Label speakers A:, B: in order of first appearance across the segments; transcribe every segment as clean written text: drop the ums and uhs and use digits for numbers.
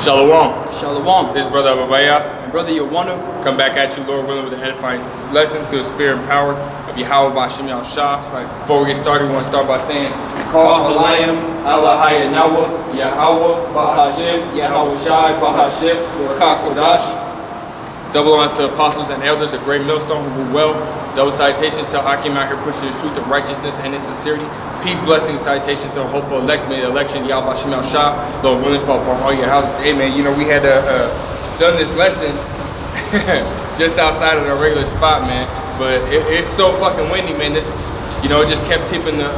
A: Shalom.
B: Shalom.
A: This is Brother Ababaya.
B: And Brother Yawana.
A: Come back at you, Lord willing, with an edifying lesson through the spirit and power of Yahweh Bashim Shah. Right. Before we get started, we want to start by saying, Call Halayim, Allahaya Nawa, Yahweh Bahashim, Yahweh Shai Bahashim, Kakodash. Double honors to apostles and elders, a great millstone who rule well. Double salutations to Hakim out here pushing the truth of righteousness and in sincerity. Peace, blessings, salutations to a hopeful elect. May the election, Yahweh Bashim Shah, Lord willing, fall upon all your houses. Amen. You know, we had done this lesson just outside of the regular spot, man. But it's so fucking windy, man. This, you know, it just kept tipping the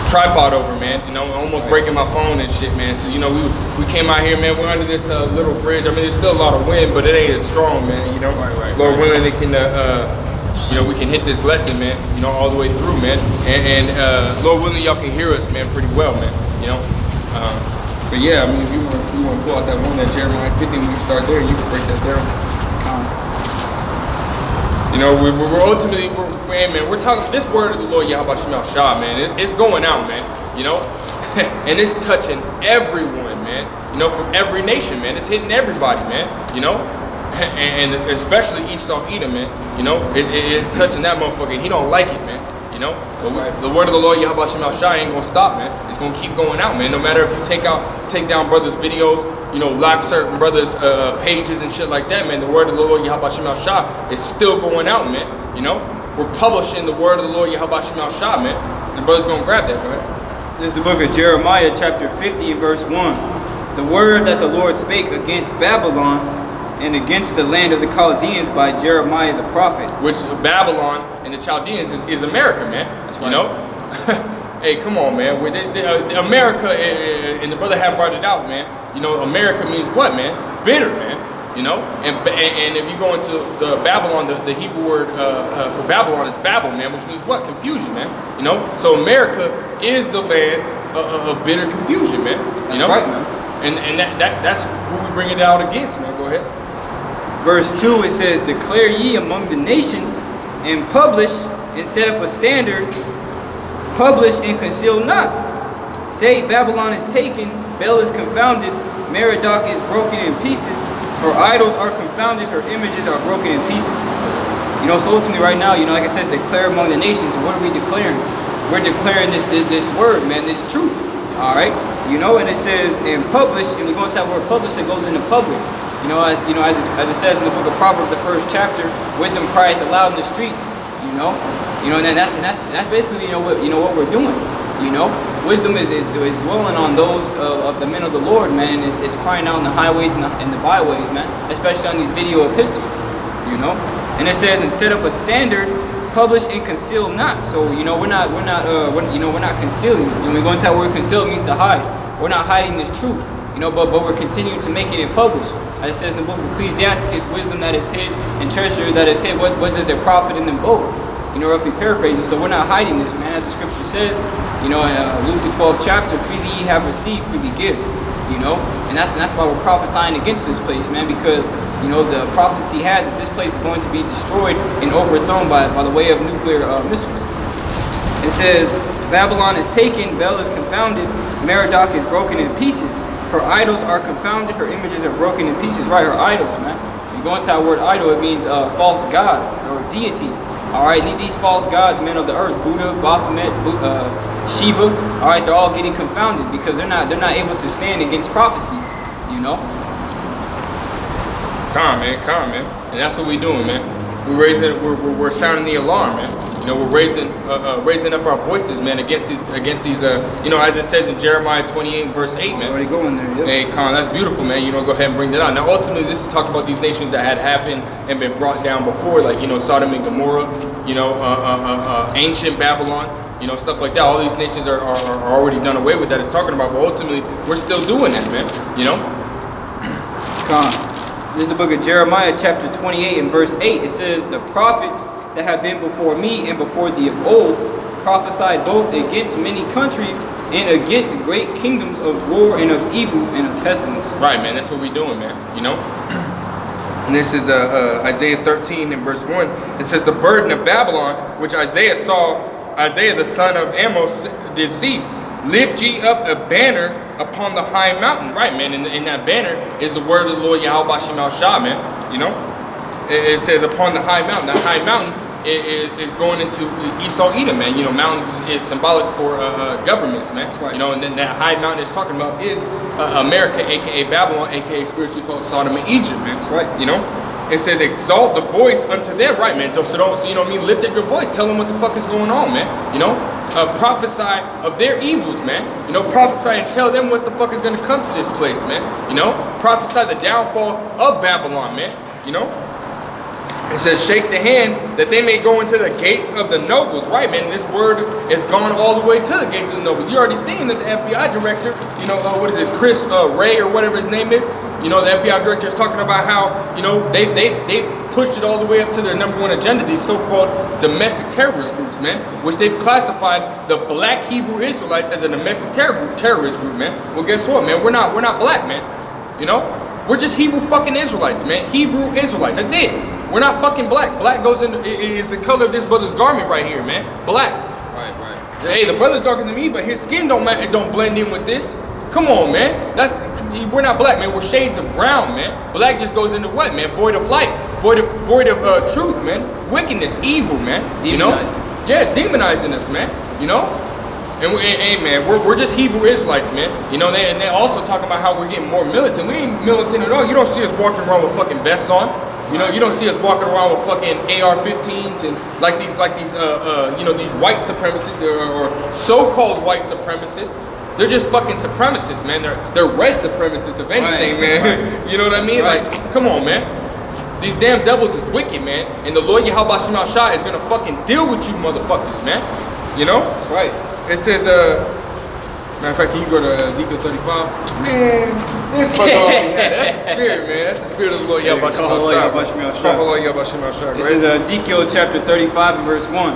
A: tripod over, man. You know, almost breaking my phone and shit, man. So, you know, we came out here, man. We're under this little bridge. I mean, there's still a lot of wind, but it ain't as strong, man. You know, Lord willing, it can, you know, we can hit this lesson, man. You know, all the way through, man. And Lord willing, y'all can hear us, man, pretty well, man. You know. But yeah, I mean, if you want to pull out that one, that Jeremiah 50, we can start there. You can break that down. You know, we're ultimately, man, we're talking this word of the Lord Yahweh Shemel Shah, man. It's going out, man. You know, and it's touching everyone, man. You know, from every nation, man. It's hitting everybody, man. You know, and especially Esau Edom, man. You know, it's touching that motherfucker. He don't like it, man. You know, the word of the Lord Yahweh Shemel Shah ain't gonna stop, man. It's gonna keep going out, man. No matter if you take down brothers' videos, you know, lock certain brothers' pages and shit like that, man. The word of the Lord Yahweh Shemel Shah is still going out, man. You know, we're publishing the word of the Lord Yahweh Shemel Shah, man. The brother's gonna grab that, go ahead.
B: This is the book of Jeremiah, chapter 50, verse 1. The word that the Lord spake against Babylon and against the land of the Chaldeans by Jeremiah the prophet.
A: Which Babylon and the Chaldeans is America, man. That's right. You know? Hey, come on, man. America, and the brother had brought it out, man. You know, America means what, man? Bitter, man. You know? And if you go into the Babylon, the Hebrew word for Babylon is Babel, man, which means what? Confusion, man. You know? So America is the land of bitter confusion, man. You know?
B: That's right, man.
A: And that's who we bring it out against, man. Go ahead.
B: Verse 2, it says, Declare ye among the nations, and publish, and set up a standard, publish and conceal not. Say, Babylon is taken, Bel is confounded, Merodach is broken in pieces, her idols are confounded, her images are broken in pieces. You know, so ultimately right now, you know, like I said, declare among the nations. What are we declaring? We're declaring this word, man, this truth. All right? You know, and it says, and publish, and we go into that word publish, it goes into public. You know, as it says in the book of Proverbs, the first chapter, wisdom crieth aloud in the streets. You know, and then that's basically what we're doing. You know, wisdom is dwelling on those of the men of the Lord, man, and it's crying out in the highways and the byways, man, especially on these video epistles. You know, and it says, and set up a standard, publish and conceal not. So you know, we're not concealing. When we go into that word conceal, it means to hide. We're not hiding this truth. You know, but we're continuing to making it published. As it says in the book of Ecclesiasticus, wisdom that is hid and treasure that is hid, what does it profit in them both? You know, roughly paraphrasing. So we're not hiding this, man. As the scripture says, you know, Luke the 12th chapter, freely ye have received, freely give. You know, and that's why we're prophesying against this place, man, because, you know, the prophecy has that this place is going to be destroyed and overthrown by the way of nuclear missiles. It says, Babylon is taken, Bel is confounded, Merodach is broken in pieces. Her idols are confounded, her images are broken in pieces. Right, her idols, man. You go into that word idol, it means false god or deity. Alright, these false gods, men of the earth, Buddha, Baphomet, Shiva, alright, they're all getting confounded because they're not able to stand against prophecy, you know?
A: Calm, man. And that's what we're doing, man. We're sounding the alarm, man. You know, we're raising up our voices, man, against these, you know, as it says in Jeremiah 28 verse 8, man.
B: Already going there, yep.
A: Hey, Con, that's beautiful, man. You know, go ahead and bring that out. Now, ultimately, this is talking about these nations that had happened and been brought down before, like, you know, Sodom and Gomorrah, you know, ancient Babylon, you know, stuff like that. All these nations are already done away with that. It's talking about, but ultimately, we're still doing that, man. You know.
B: Con. This is the book of Jeremiah, chapter 28 and verse 8. It says, The prophets that have been before me and before thee of old prophesied both against many countries and against great kingdoms of war and of evil and of pestilence.
A: Right, man. That's what we're doing, man. You know. And this is Isaiah 13 and verse 1. It says, the burden of Babylon, which Isaiah the son of Amos did see. Lift ye up a banner upon the high mountain. Right, man. And that banner is the word of the Lord Yahweh Bashim Al-Shah, man. You know? It says upon the high mountain. That high mountain is going into Esau Edom, man. You know, mountains is symbolic for governments, man.
B: That's right.
A: You know, and then that high mountain it's talking about is America, aka Babylon, aka spiritually called Sodom and Egypt, man.
B: That's right.
A: You know? It says exalt the voice unto them, right, man. So don't, you know what I mean? Lift up your voice. Tell them what the fuck is going on, man. You know? Prophesy of their evils, man. You know, prophesy and tell them what the fuck is gonna come to this place, man. You know? Prophesy the downfall of Babylon, man. You know? It says, shake the hand that they may go into the gates of the nobles. Right, man, this word is gone all the way to the gates of the nobles. You already seen that the FBI director, you know, what is this, Chris Ray or whatever his name is, you know, the FBI director is talking about how, you know, they've pushed it all the way up to their #1 agenda, these so-called domestic terrorist groups, man, which they've classified the black Hebrew Israelites as a domestic terrorist group, man. Well, guess what, man? We're not black, man. You know? We're just Hebrew fucking Israelites, man. Hebrew Israelites. That's it. We're not fucking black. Black goes into is the color of this brother's garment right here, man. Black.
B: Right, right.
A: Hey, the brother's darker than me, but his skin don't blend in with this. Come on, man. We're not black, man. We're shades of brown, man. Black just goes into what, man? Void of light, void of truth, man. Wickedness, evil, man. You know? Yeah, demonizing us, man. You know? And hey, man, we're just Hebrew Israelites, man. You know, and they're also talking about how we're getting more militant. We ain't militant at all. You don't see us walking around with fucking vests on. You know, you don't see us walking around with fucking AR-15s and like these, you know, these white supremacists or so-called white supremacists. They're just fucking supremacists, man. They're red supremacists, if anything, man. Right. You know what I mean? Right. Like, come on, man. These damn devils is wicked, man. And the Lord Yahweh Bashim Al-Shah is gonna fucking deal with you motherfuckers, man. You know?
B: That's right.
A: It says, matter of fact, can you go to Ezekiel 35? Man, this fucking that's the spirit, man. That's the spirit of the Lord Yahweh Bashim Al-Shah.
B: This is Ezekiel chapter 35 and verse 1.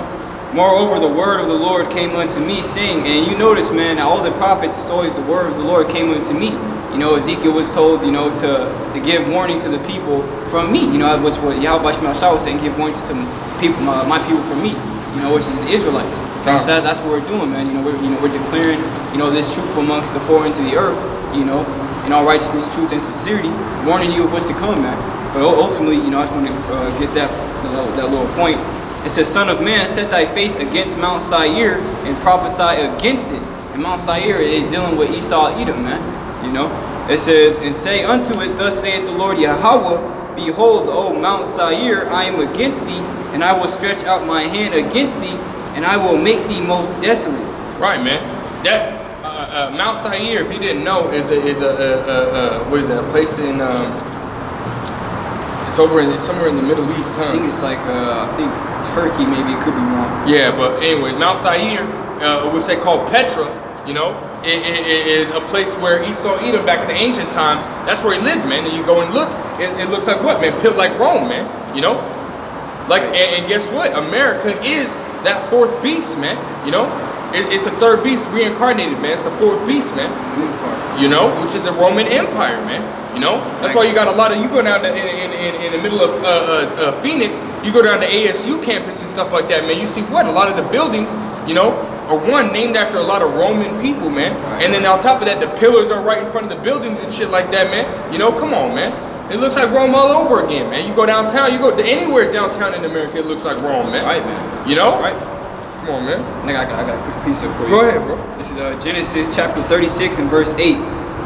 B: Moreover, the word of the Lord came unto me, saying, and you notice, man, all the prophets, it's always the word of the Lord came unto me. You know, Ezekiel was told, you know, to give warning to the people from me. You know, which what Yahweh Bashim Al-Shah was saying, give warning to some people, my people from me. You know, which is the Israelites. So that's what we're doing, man. You know, we're declaring, you know, this truth amongst the foreign to the earth. You know, in all righteousness, truth, and sincerity, warning you of what's to come, man. But ultimately, you know, I just want to get that little point. It says, Son of man, set thy face against Mount Seir and prophesy against it. And Mount Seir is dealing with Esau Edom, man. You know, it says, and say unto it, thus saith the Lord Yahweh, behold, O Mount Seir, I am against thee, and I will stretch out my hand against thee, and I will make thee most desolate.
A: Right, man. That Mount Seir, if you didn't know, is a what is that? A place in it's over in somewhere in the Middle East, huh?
B: I think it's like Turkey, maybe. It could be wrong.
A: Yeah, but anyway, Mount Seir, which they call Petra, you know, it is a place where Esau Edom back in the ancient times. That's where he lived, man. And you go and look, it looks like what, man? Built like Rome, man. You know. Like, and guess what? America is that fourth beast, man. You know, it's the third beast reincarnated, man. It's the fourth beast, man. You know, which is the Roman Empire, man. You know, that's why you got a lot of, you go down in the middle of Phoenix, you go down to ASU campus and stuff like that, man. You see what? A lot of the buildings, you know, are one named after a lot of Roman people, man. And then on top of that, the pillars are right in front of the buildings and shit like that, man. You know, come on, man. It looks like Rome all over again, man. You go downtown, you go to anywhere downtown in America, it looks like Rome, man.
B: Right, man.
A: You know?
B: That's right.
A: Come on, man.
B: I got a quick precept for you.
A: Go ahead, bro.
B: This is Genesis chapter 36 and verse 8.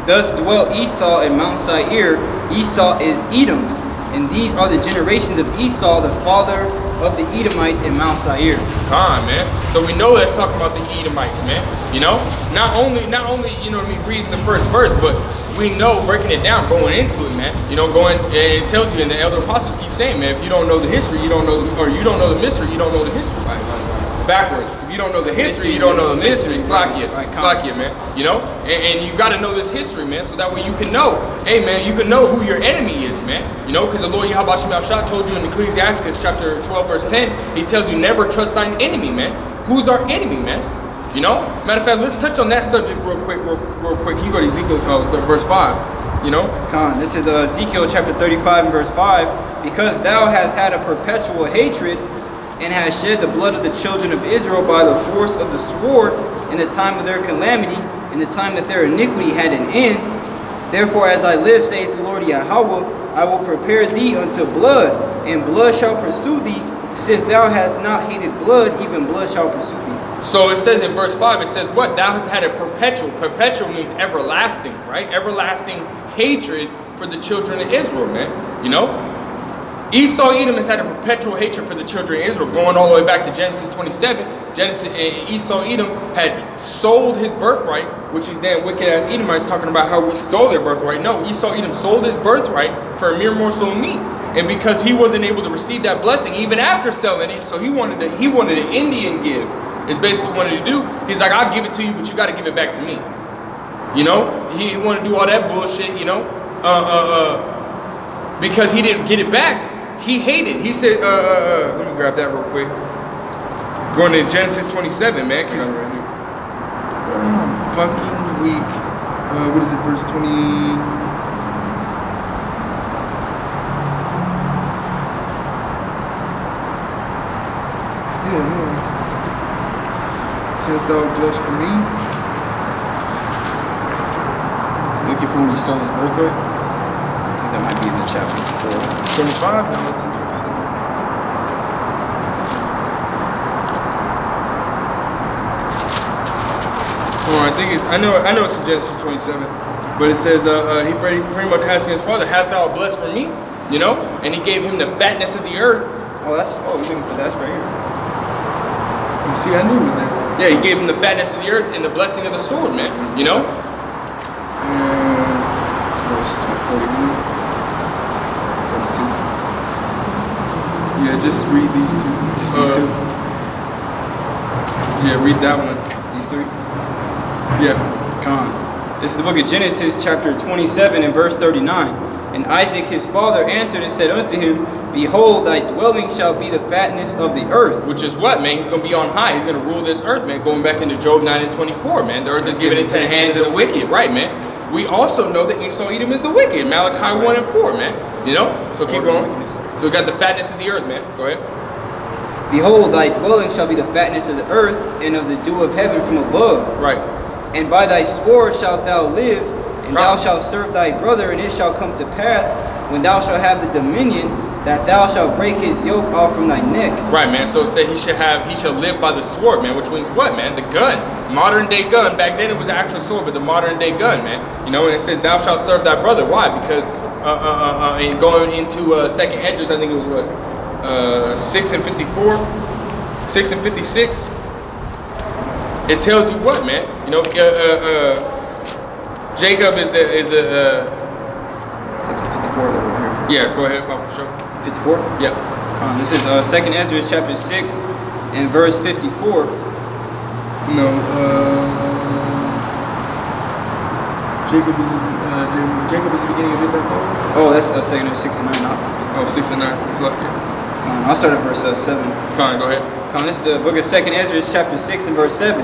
B: Thus dwelt Esau in Mount Seir. Esau is Edom. And these are the generations of Esau, the father of the Edomites in Mount Seir.
A: Man. So we know that's talking about the Edomites, man. You know? Not only, you know what I mean, reading the first verse, but we know, breaking it down, going into it, man. You know, it tells you, and the elder apostles keep saying, man, if you don't know the history, you don't know, or you don't know the mystery, you don't know the history. Right. Backwards. If you don't know the history, you don't know the mystery. Slakia, man. You know, and you got to know this history, man, so that way you can know. Hey, man, you can know who your enemy is, man. You know, because the Lord Yahweh Bashim Al-Shah told you in Ecclesiastes chapter 12, verse 10. He tells you never trust thine enemy, man. Who's our enemy, man? You know, matter of fact, let's touch on that subject real quick. You go to Ezekiel verse 5. You know,
B: This is Ezekiel chapter 35 and verse 5. Because thou hast had a perpetual hatred, and has shed the blood of the children of Israel by the force of the sword, in the time of their calamity, in the time that their iniquity had an end. Therefore, as I live, saith the Lord Yahweh, I will prepare thee unto blood, and blood shall pursue thee. Sith thou hast not hated blood, even blood shall pursue thee.
A: So it says in verse 5, it says what? Thou hast had a perpetual. Perpetual means everlasting, right? Everlasting hatred for the children of Israel, man. You know? Esau Edom has had a perpetual hatred for the children of Israel, going all the way back to Genesis 27. Esau Edom had sold his birthright, which these damn wicked ass Edomites talking about how we stole their birthright. No, Esau Edom sold his birthright for a mere morsel of meat, and because he wasn't able to receive that blessing even after selling it, so he wanted an Indian give. Is basically what he wanted to do. He's like, I'll give it to you, but you got to give it back to me. You know, he wanted to do all that bullshit. You know, because he didn't get it back. He hated. He said, let me grab that real quick. Going to Genesis 27, man. Cause
C: I'm fucking weak. What is it, verse 20? Yeah, no. Hast thou blessed for me?
B: Looking for when he sold his birthright? I think that might be in the chapter 4.
A: 25? No, it's in 27. Oh, I think I know it's in Genesis 27, but it says he pretty much asking his father, "Hast thou blessed for me?" You know, and he gave him the fatness of the earth.
B: We're looking for that's right here.
C: You see, I knew it was there.
A: Yeah, he gave him the fatness of the earth and the blessing of the sword, man. You know.
B: It's verse 41, 42.
C: Yeah, just read these two.
B: Just these two.
A: Yeah, read that one.
B: These three.
A: Yeah.
B: Come on. This is the book of Genesis, chapter 27 and verse 39. And Isaac his father answered and said unto him, Behold, thy dwelling shall be the fatness of the earth.
A: Which is what, man? He's going to be on high. He's going to rule this earth, man. Going back into Job 9 and 24, man. The earth is given into the hands of the wicked, right, man? We also know that Esau Edom is the wicked. Malachi 1 and 4, man. You know? So keep going. So we got the fatness of the earth, man. Go ahead.
B: Behold, thy dwelling shall be the fatness of the earth, and of the dew of heaven from above.
A: Right.
B: And by thy sword shalt thou live, and thou shalt serve thy brother, and it shall come to pass, when thou shalt have the dominion, that thou shalt break his yoke off from thy neck.
A: Right, man. So it said he shall live by the sword, man, which means what, man? The gun. Modern day gun. Back then it was an actual sword, but the modern day gun, man. You know, and it says thou shalt serve thy brother. Why? Because and going into second Esdras, I think it was what? 6 and 54? 6 and 56? It tells you what, man? You know, Jacob is a
B: 6 and 54 over here.
A: yeah, go ahead, Papa, show.
B: 54?
A: Yeah.
B: Come on, this is 2nd Esdras chapter 6 and verse 54.
C: No, Jacob is the beginning of it that fall?
B: Oh, that's 2nd Esdras 6 and 9 now.
A: Oh, 6 and 9. It's lucky.
B: Come on, I'll start at verse 7.
A: Come on, go ahead.
B: Come on, this is the book of 2nd Esdras chapter 6 and verse 7.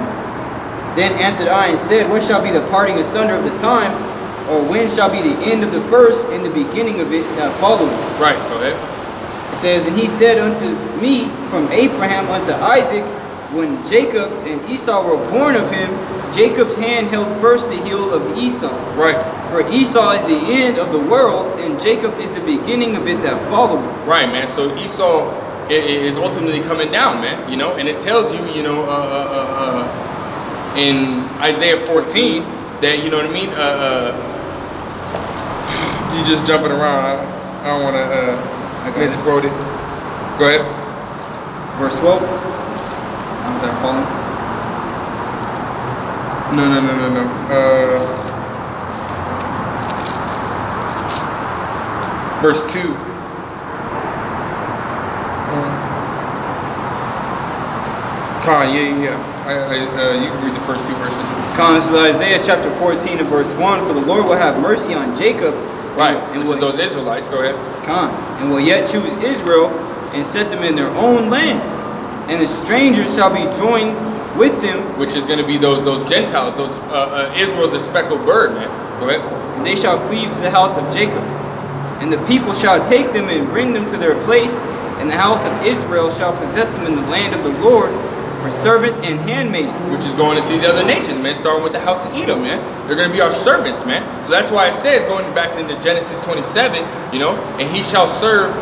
B: Then answered I and said, What shall be the parting asunder of the times? Or when shall be the end of the first and the beginning of it that followeth?
A: Right, go ahead.
B: It says, And he said unto me, From Abraham unto Isaac, when Jacob and Esau were born of him, Jacob's hand held first the heel of Esau.
A: Right.
B: For Esau is the end of the world, and Jacob is the beginning of it that followeth.
A: Right, man. So Esau is ultimately coming down, man. You know, and it tells you, you know, in Isaiah 14 that, you know what I mean. You just jumping around. I don't want to misquote it. Go ahead.
B: Verse 12. Not that falling.
A: No. Verse 2. Yeah. You can read the first 2 verses.
B: This is Isaiah chapter 14 and verse 1. For the Lord will have mercy on Jacob.
A: Right, which is those Israelites. Go ahead.
B: And will yet choose Israel and set them in their own land. And the strangers shall be joined with them.
A: Which is going to be those Gentiles, those Israel, the speckled bird, man. Go ahead.
B: And they shall cleave to the house of Jacob. And the people shall take them and bring them to their place. And the house of Israel shall possess them in the land of the Lord. for servants and handmaids.
A: Which is going into these other nations, man, starting with the house of Edom, man. They're going to be our servants, man. So that's why it says, going back into Genesis 27, you know, and he shall serve,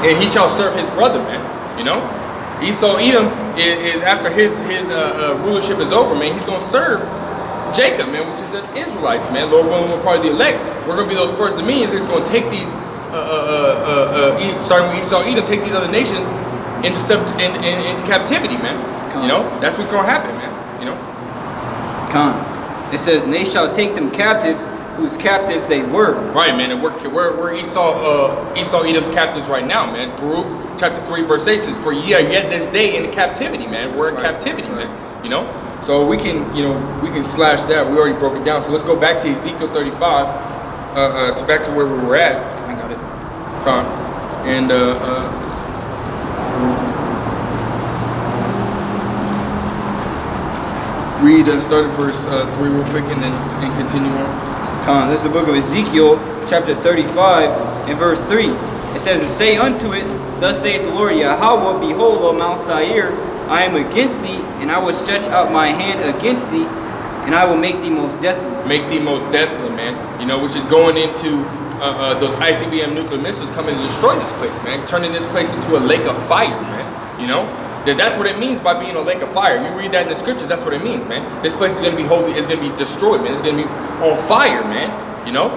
A: and he shall serve his brother, man, you know. Esau, Edom, is after his rulership is over, man, he's going to serve Jacob, man, which is us Israelites, man. Lord willing, we're part of the elect. We're going to be those first dominions that's going to take these, starting with Esau, Edom, take these other nations into captivity, man. You know, that's what's going to happen, man. You know.
B: It says, and they shall take them captives, whose captives they were.
A: Right, man. And we're Esau, Edom's captives right now, man. Baruch chapter 3, verse 8 says, for ye are yet this day in captivity, man. We're in captivity, man. You know. So we can, you know, we can slash that. We already broke it down. So let's go back to Ezekiel 35, back to where we were at.
B: I got it.
A: And read start at verse 3 real quick and continue on.
B: This is the book of Ezekiel, chapter 35, and verse 3. It says, and say unto it, thus saith the Lord Yahweh, behold, O Mount Seir, I am against thee, and I will stretch out my hand against thee, and I will make thee most desolate. Make thee most desolate, man. You know, which is going into those ICBM nuclear missiles coming to destroy this place, man. Turning this place into a lake of fire, man. You know, that's what it means by being a lake of fire. You read that in the scriptures, that's what it means, man. This place is going to be holy, it's going to be destroyed, man. It's going to be on fire, man. You know,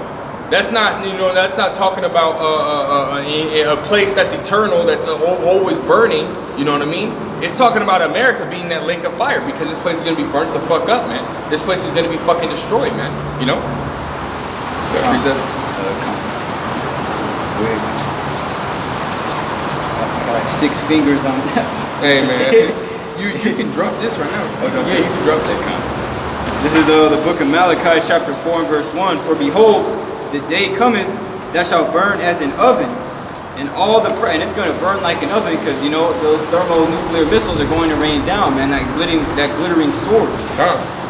B: that's not, you know, that's not talking about a place that's eternal, that's always burning. You know what I mean? It's talking about America being that lake of fire, because this place is going to be burnt the fuck up, man. This place is going to be fucking destroyed, man. You know? I got like 6 fingers on that.
A: Hey, man. you can drop this right now. Yeah, you can drop that kind.
B: This is the book of Malachi, chapter 4 and verse 1. For behold, the day cometh that shall burn as an oven, and all the and it's going to burn like an oven, because you know those thermonuclear missiles are going to rain down, man. That glittering sword.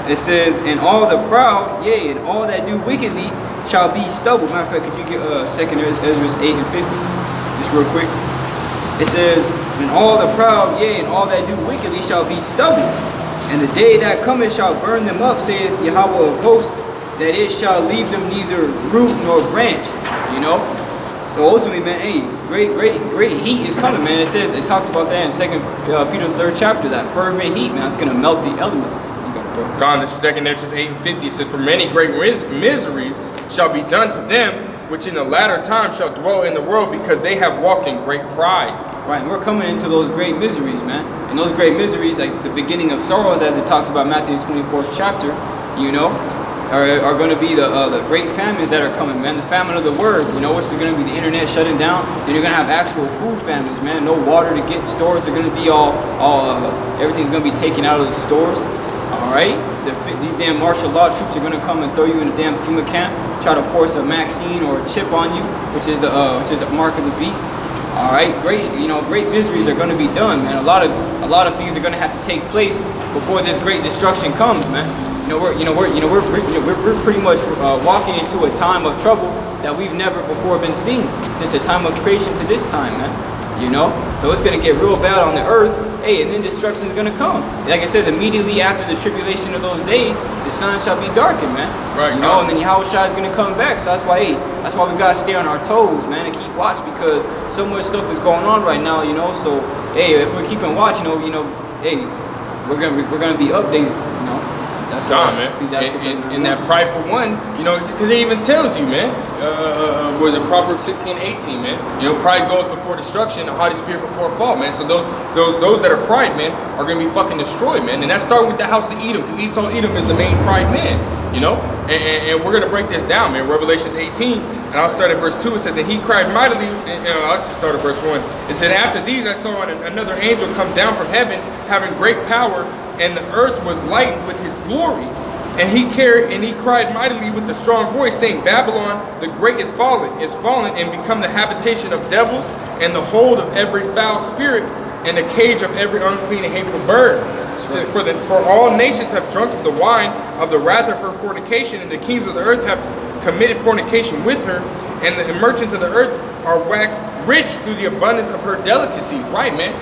B: It says, and all the proud, yea, and all that do wickedly shall be stubble. Matter of fact, could you get 2nd Ezra 8 and 50, just real quick? It says, and all the proud, yea, and all that do wickedly shall be stubble, and the day that cometh shall burn them up, saith Yahweh of hosts, that it shall leave them neither root nor branch. You know. So ultimately, man, hey, great heat is coming, man. It says, it talks about that in 2 Peter 3rd chapter, that fervent heat, man, it's gonna melt the elements.
A: God, this 2nd Ezra 8 and 50, it says, for many great miseries shall be done to them, which in the latter time shall dwell in the world, because they have walked in great pride.
B: Right, and we're coming into those great miseries, man. And those great miseries, like the beginning of sorrows, as it talks about Matthew 24th chapter, you know, are going to be the great famines that are coming, man. The famine of the word, you know, which is going to be the internet shutting down. Then you're going to have actual food famines, man. No water to get. Stores are going to be everything's going to be taken out of the stores. All right, these damn martial law troops are going to come and throw you in a damn FEMA camp, try to force a vaccine or a chip on you, which is the mark of the beast. All right, great miseries are going to be done, man. A lot of things are going to have to take place before this great destruction comes, man. We're pretty much walking into a time of trouble that we've never before been seen since the time of creation to this time, man. You know, so it's gonna get real bad on the earth. Hey, and then destruction is gonna come. Like it says, immediately after the tribulation of those days, the sun shall be darkened, man. Right. You know, and then Yahweh Shai is gonna come back. So that's why we gotta stay on our toes, man, and keep watch, because so much stuff is going on right now. You know, so hey, if we're keeping watch, hey, we're gonna be updated. You know. That's
A: right, man. In that prideful one, you know, because it even tells you, man, was it Proverbs 16:18, man? You know, pride goes before destruction, a haughty spirit before a fall, man. So those that are pride, man, are gonna be fucking destroyed, man. And that started with the house of Edom, because Esau, Edom is the main pride man, you know. And we're gonna break this down, man. Revelations 18, and I'll start at verse 2. It says, and he cried mightily. I'll just start at verse 1. It said, after these I saw another angel come down from heaven, having great power, and the earth was lightened with his glory. And he cried mightily with a strong voice, saying, Babylon the great is fallen, and become the habitation of devils, and the hold of every foul spirit, and the cage of every unclean and hateful bird. Says, for all nations have drunk of the wine of the wrath of her fornication, and the kings of the earth have committed fornication with her, and the merchants of the earth are waxed rich through the abundance of her delicacies. Right, man.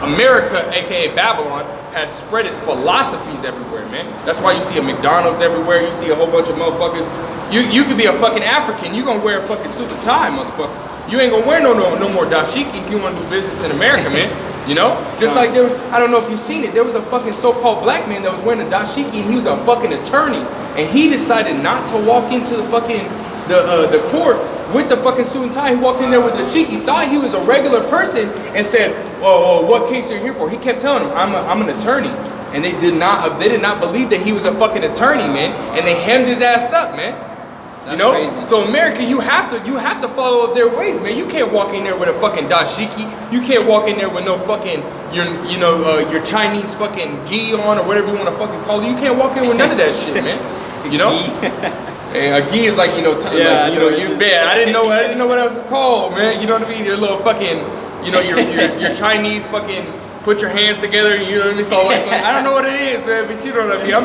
A: America, aka Babylon, has spread its philosophies everywhere, man. That's why you see a McDonald's everywhere. You see a whole bunch of motherfuckers. You could be a fucking African. You gonna wear a fucking suit and tie, motherfucker. You ain't gonna wear no more dashiki if you want to do business in America, man. You know, just like there was, I don't know if you've seen it. There was a fucking so-called black man that was wearing a dashiki, and he was a fucking attorney, and he decided not to walk into the fucking the court with the fucking suit and tie. He walked in there with the dashiki, thought he was a regular person, and said, "Oh, what case are you here for?" He kept telling him, "I'm an attorney," and they did not believe that he was a fucking attorney, man, and they hemmed his ass up, man.
B: That's
A: you know,
B: crazy.
A: so America, you have to follow up their ways, man. You can't walk in there with a fucking dashiki. You can't walk in there with no fucking your Chinese fucking gi on or whatever you want to fucking call it. You can't walk in with none of that shit, man. You know, and a gi is like I didn't know what else it's called, man. You know what I mean? Your little fucking, your Chinese fucking. Put your hands together, you know what I mean? So like, I don't know what it is, man, but you know what I mean. I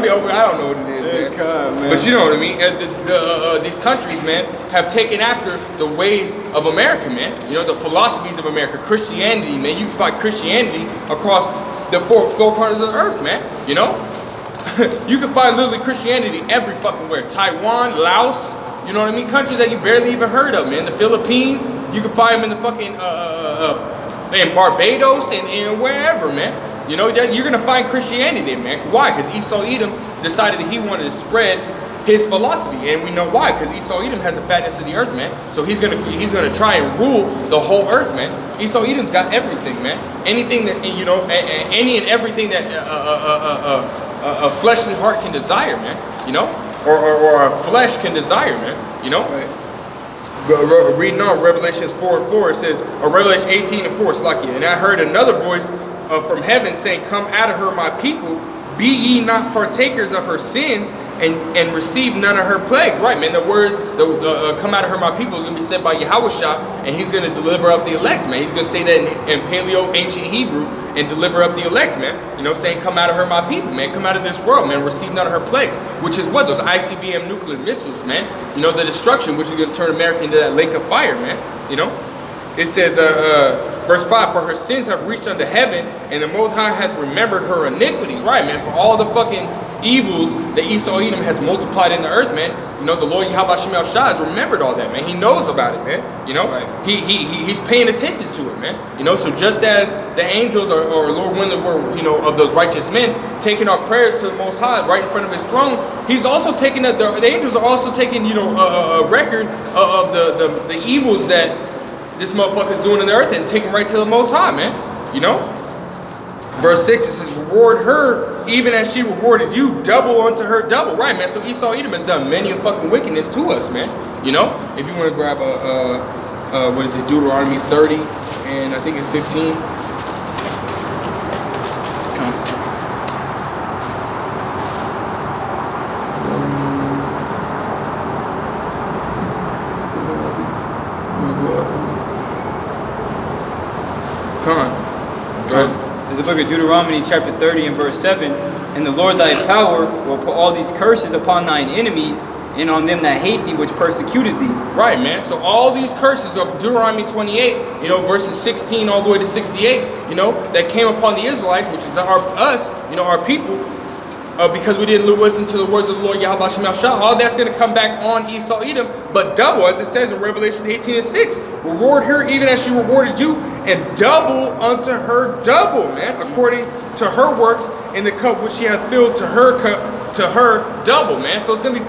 A: don't know what it is, man. But you know what I mean. These countries, man, have taken after the ways of America, man. You know, the philosophies of America, Christianity, man. You can find Christianity across the four corners of the earth, man. You know, you can find literally Christianity every fucking where. Taiwan, Laos, you know what I mean? Countries that you barely even heard of, man. The Philippines, you can find them in the fucking in Barbados and wherever, man. You know, you're gonna find Christianity there, man. Why? Because Esau Edom decided that he wanted to spread his philosophy, and we know why. Because Esau Edom has the fatness of the earth, man. So he's gonna try and rule the whole earth, man. Esau Edom's got everything, man. Anything that any and everything that a fleshly heart can desire, man. You know, or a flesh can desire, man. You know. Right. Reading on Revelations 4:4, it says, or Revelation 18:4, Slakia, and I heard another voice from heaven saying, "Come out of her, my people, be ye not partakers of her sins, and receive none of her plagues." Right, man. The word, "come out of her, my people," is going to be said by Yahushua, and he's going to deliver up the elect, man. He's going to say that in Paleo ancient Hebrew and deliver up the elect, man. You know, saying, "Come out of her, my people, man. Come out of this world, man. Receive none of her plagues," which is what? Those ICBM nuclear missiles, man. You know, the destruction, which is going to turn America into that lake of fire, man. You know, it says, verse 5, "For her sins have reached unto heaven, and the Most High hath remembered her iniquities." Right, man. For all the fucking evils that Esau Edom has multiplied in the earth, man. You know, the Lord Yahweh Shemel Shah has remembered all that, man. He knows about it, man. You know, right. He's paying attention to it, man. You know, so just as the angels or Lord Windler were, of those righteous men, taking our prayers to the Most High right in front of His throne, He's also taking the angels are also taking, a record of the evils that this motherfucker's doing in the earth and taking right to the Most High, man. You know. Verse 6, it says, "Reward her even as she rewarded you, double unto her double." Right, man. So Esau Edom has done many a fucking wickedness to us, man. You know, if you want to grab what is it, Deuteronomy 30 and I think it's 15. Come on. Go ahead.
B: There's a book of Deuteronomy chapter 30 and verse 7. "And the Lord thy power will put all these curses upon thine enemies, and on them that hate thee, which persecuted thee."
A: Right, man. So all these curses of Deuteronomy 28, verses 16 all the way to 68, that came upon the Israelites, which is our people, because we didn't listen to the words of the Lord Yahweh Shemel Shah, all that's going to come back on Esau Edom, but double, as it says in Revelation 18:6. "Reward her even as she rewarded you, and double unto her double," man, according to her works in the cup which she hath filled to her cup, to her double, man. So it's gonna be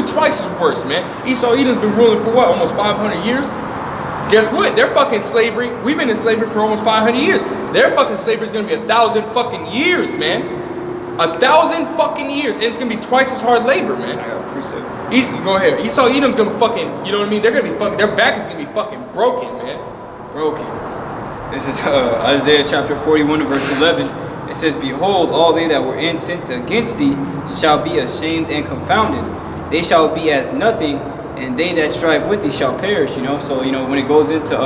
A: twice as worse, man. Esau Edom's been ruling for what, almost 500 years? Guess what? Their fucking slavery, we've been in slavery for almost 500 years. Their fucking slavery is gonna be 1,000 fucking years, man. 1,000 fucking years, and it's gonna be twice as hard labor, man.
B: I got a precept.
A: Go ahead. Esau Edom's gonna fucking, you know what I mean? They're gonna be fucking, their back is gonna be fucking broken, man.
B: Broken. This is Isaiah chapter 41 and verse 11. It says, "Behold, all they that were incensed against thee shall be ashamed and confounded. They shall be as nothing, and they that strive with thee shall perish." So when it goes into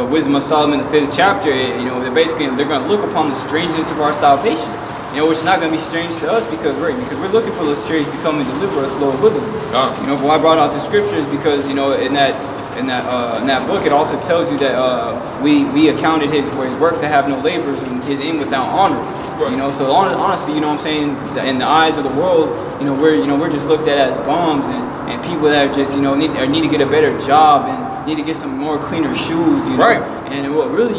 B: Wisdom of Solomon, the 5th chapter, they're going to look upon the strangeness of our salvation. Which is not going to be strange to us because we're looking for those strange to come and deliver us, Lord willing. But I brought out the scriptures because in that in that book, it also tells you that we accounted for his work to have no labors and his aim without honor.
A: Right.
B: You know, so honestly, you know what I'm saying, in the eyes of the world, we're just looked at as bums and people that just need to get a better job and need to get some more cleaner shoes.
A: Right.
B: And what really,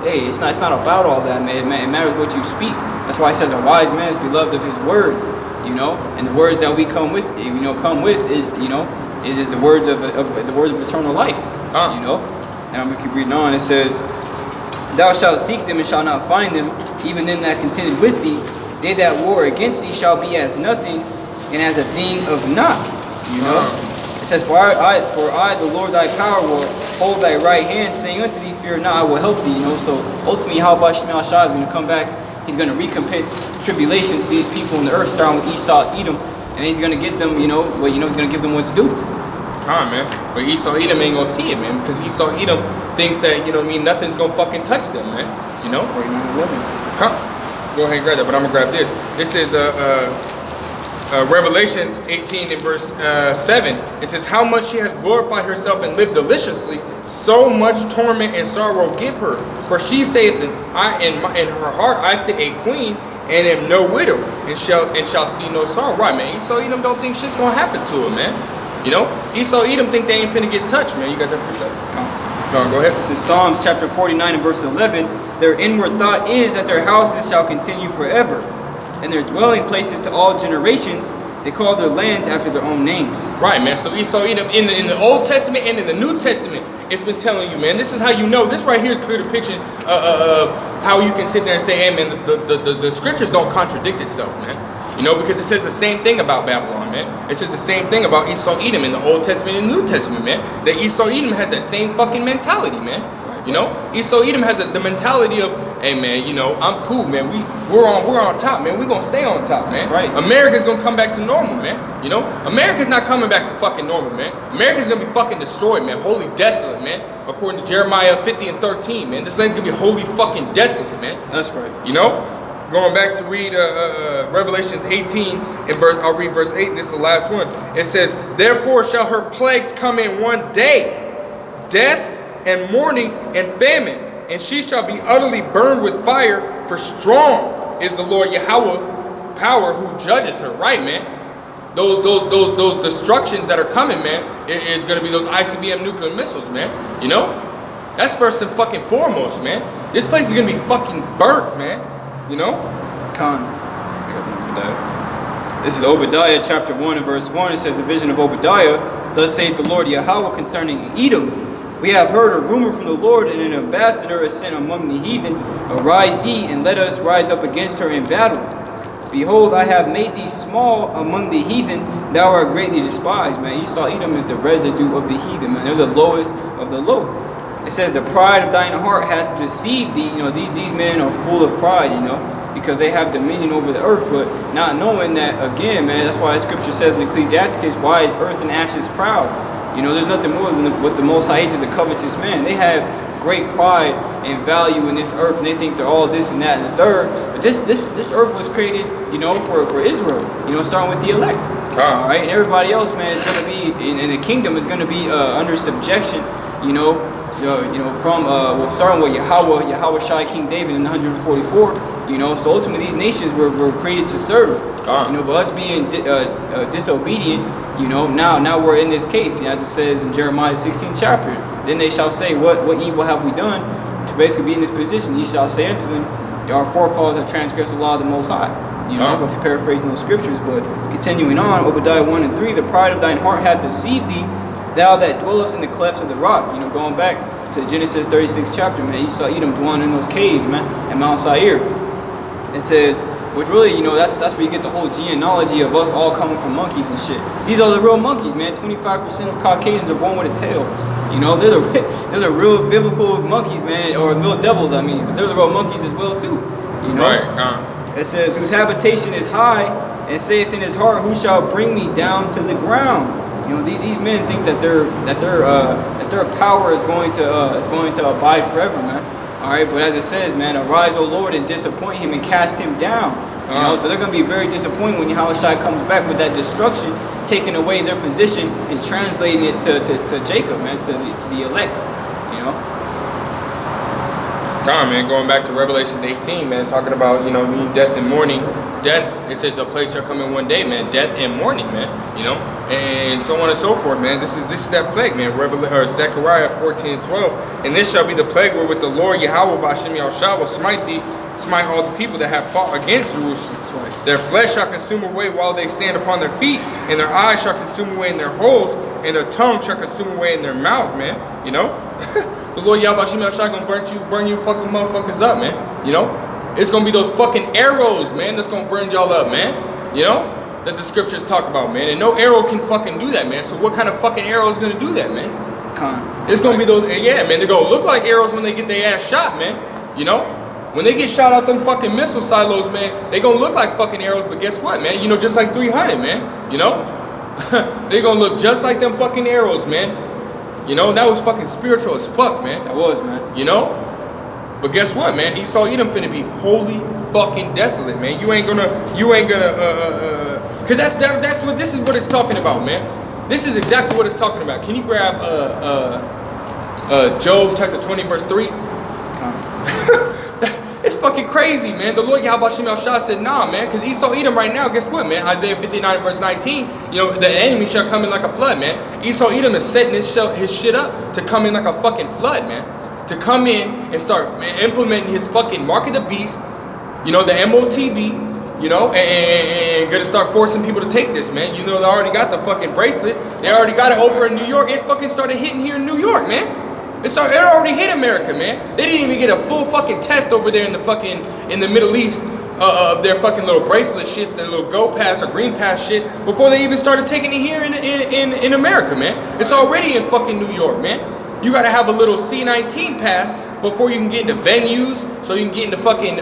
B: hey, it's not about all that, man. It matters what you speak. That's why it says a wise man is beloved of his words. And the words that we come with is the words of eternal life. And I'm gonna keep reading on. It says, "Thou shalt seek them and shalt not find them, even them that contended with thee. They that war against thee shall be as nothing, and as a thing of naught." It says, "For I, the Lord thy power, will hold thy right hand, saying unto thee, Fear not, I will help thee." So ultimately, how Bashim Shah is gonna come back. He's gonna recompense tribulation to these people on the earth, starting with Esau, Edom, and he's gonna get them, he's gonna give them what's due.
A: Come on, man. But Esau Edom ain't gonna see it, man, because Esau Edom thinks that, nothing's gonna fucking touch them, man.
B: 49:11.
A: Come. Go ahead and grab that, but I'm gonna grab this. This is Revelations 18 and verse 7. It says, "How much she has glorified herself and lived deliciously, so much torment and sorrow give her. For she saith, in her heart, I sit a queen and am no widow, and shall see no sorrow." Right, man. Esau Edom don't think shit's gonna happen to him, man. Esau Edom think they ain't finna get touched, man. You got that precept? Go ahead.
B: This is Psalms chapter 49 and verse 11. "Their inward thought is that their houses shall continue forever, and their dwelling places to all generations. They call their lands after their own names."
A: Right, man. So Esau Edom in the Old Testament and in the New Testament, it's been telling you, man. This is how you know. This right here is clear depiction of how you can sit there and say, "Hey, man, the scriptures don't contradict itself, man." Because it says the same thing about Babylon, man. It says the same thing about Esau Edom in the Old Testament and the New Testament, man. That Esau Edom has that same fucking mentality, man. Esau Edom has the mentality of, "Hey, man, I'm cool, man. We're on top, man. We're gonna stay on top, man."
B: That's right.
A: America's gonna come back to normal, man. America's not coming back to fucking normal, man. America's gonna be fucking destroyed, man. Wholly desolate, man. According to Jeremiah 50 and 13, man. This land's gonna be wholly fucking desolate, man.
B: That's right.
A: Going back to read Revelations 18 and I'll read verse 8, and this is the last one. It says, "Therefore shall her plagues come in one day, death and mourning and famine, and she shall be utterly burned with fire, for strong is the Lord Yahweh power who judgeth her." Right, man. Those destructions that are coming, man, is gonna be those ICBM nuclear missiles, man. That's first and fucking foremost, man. This place is gonna be fucking burnt, man. This is Obadiah chapter 1 and verse 1. It says, "The vision of Obadiah, thus saith the Lord Yahweh concerning Edom. We have heard a rumor from the Lord, and an ambassador is sent among the heathen. Arise ye, and let us rise up against her in battle. Behold, I have made thee small among the heathen, thou art greatly despised." Man, Esau Edom is the residue of the heathen, man. They're the lowest of the low. It says, "The pride of thine heart hath deceived thee." These men are full of pride, because they have dominion over the earth, but not knowing that, again, man, that's why the scripture says in Ecclesiastes, "Why is earth and ashes proud?" There's nothing more than what the Most High hates is a covetous man. They have great pride and value in this earth, and they think they're all this and that and the third. But this earth was created, for Israel, starting with the elect. All right, and everybody else, man, is going to be in the kingdom is going to be under subjection, from starting with Yahweh Shai, King David in 144. So ultimately these nations were created to serve. But us being disobedient, now we're in this case, as it says in Jeremiah 16th chapter. "Then they shall say, what evil have we done to basically be in this position? Ye shall say unto them, our forefathers have transgressed the law of the Most High." If you're paraphrasing those scriptures, but continuing on, Obadiah 1 and 3, "The pride of thine heart hath deceived thee, thou that dwellest in the clefts of the rock." Going back to Genesis 36th chapter, man, Esau Edom dwelling in those caves, man, at Mount Seir. It says, which really, that's where you get the whole genealogy of us all coming from monkeys and shit. These are the real monkeys, man. 25% of Caucasians are born with a tail. They're the real biblical monkeys, man, or real devils, I mean. But they're the real monkeys as well, too. Right,
B: It says, "Whose habitation is high, and saith in his heart, Who shall bring me down to the ground?" These men think that their power is going to abide forever, man. All right, but as it says, man, "Arise, O Lord, and disappoint him, and cast him down. You know, so they're going to be very disappointed when Yahushua comes back with that destruction, taking away their position and translating it to Jacob, man, to the elect, you know.
A: Man, going back to Revelation 18, man, talking about, you know, death and mourning. Death, it says a plague shall come in one day, man. Death and mourning, man, you know, and so on and so forth, man. This is that plague, man. Zechariah 14:12. And this shall be the plague wherewith the Lord Yahweh B'Shem Yahushua will smite all the people that have fought against Jerusalem.
B: Right.
A: Their flesh shall consume away while they stand upon their feet, and their eyes shall consume away in their holes, and their tongue shall consume away in their mouth, man. You know? The Lord Yahweh B'Shem Yahushua gonna burn you fucking motherfuckers up, man. You know? It's gonna be those fucking arrows, man, that's gonna burn y'all up, man. You know? That the scriptures talk about, man. And no arrow can fucking do that, man. So what kind of fucking arrow is gonna do that, man? It's gonna be those, yeah, man. They're gonna look like arrows when they get their ass shot, man. You know? When they get shot out them fucking missile silos, man, they gonna look like fucking arrows, but guess what, man? You know, just like 300, man. You know? They gonna look just like them fucking arrows, man. You know, that was fucking spiritual as fuck, man.
B: That was, man.
A: You know? But guess what, man? Esau Edom finna be holy fucking desolate, man. You ain't gonna, cause that's what this is what it's talking about, man. This is exactly what it's talking about. Can you grab Job chapter 20 verse 3? It's fucking crazy, man. The Lord Yahweh B'Shem Yahushua said, nah, man, because Esau Edom right now, guess what, man? Isaiah 59 verse 19, you know, the enemy shall come in like a flood, man. Esau Edom is setting his shit up to come in like a fucking flood, man. To come in and start implementing his fucking mark of the beast, you know, the MOTB, you know, and gonna start forcing people to take this, man. You know, they already got the fucking bracelets. They already got it over in New York. It fucking started hitting here in New York, man. It already hit America, man. They didn't even get a full fucking test over there in the Middle East of their fucking little bracelet shits, their little Go Pass or Green Pass shit, before they even started taking it here in America, man. It's already in fucking New York, man. You gotta have a little C-19 pass before you can get into venues, so you can get into fucking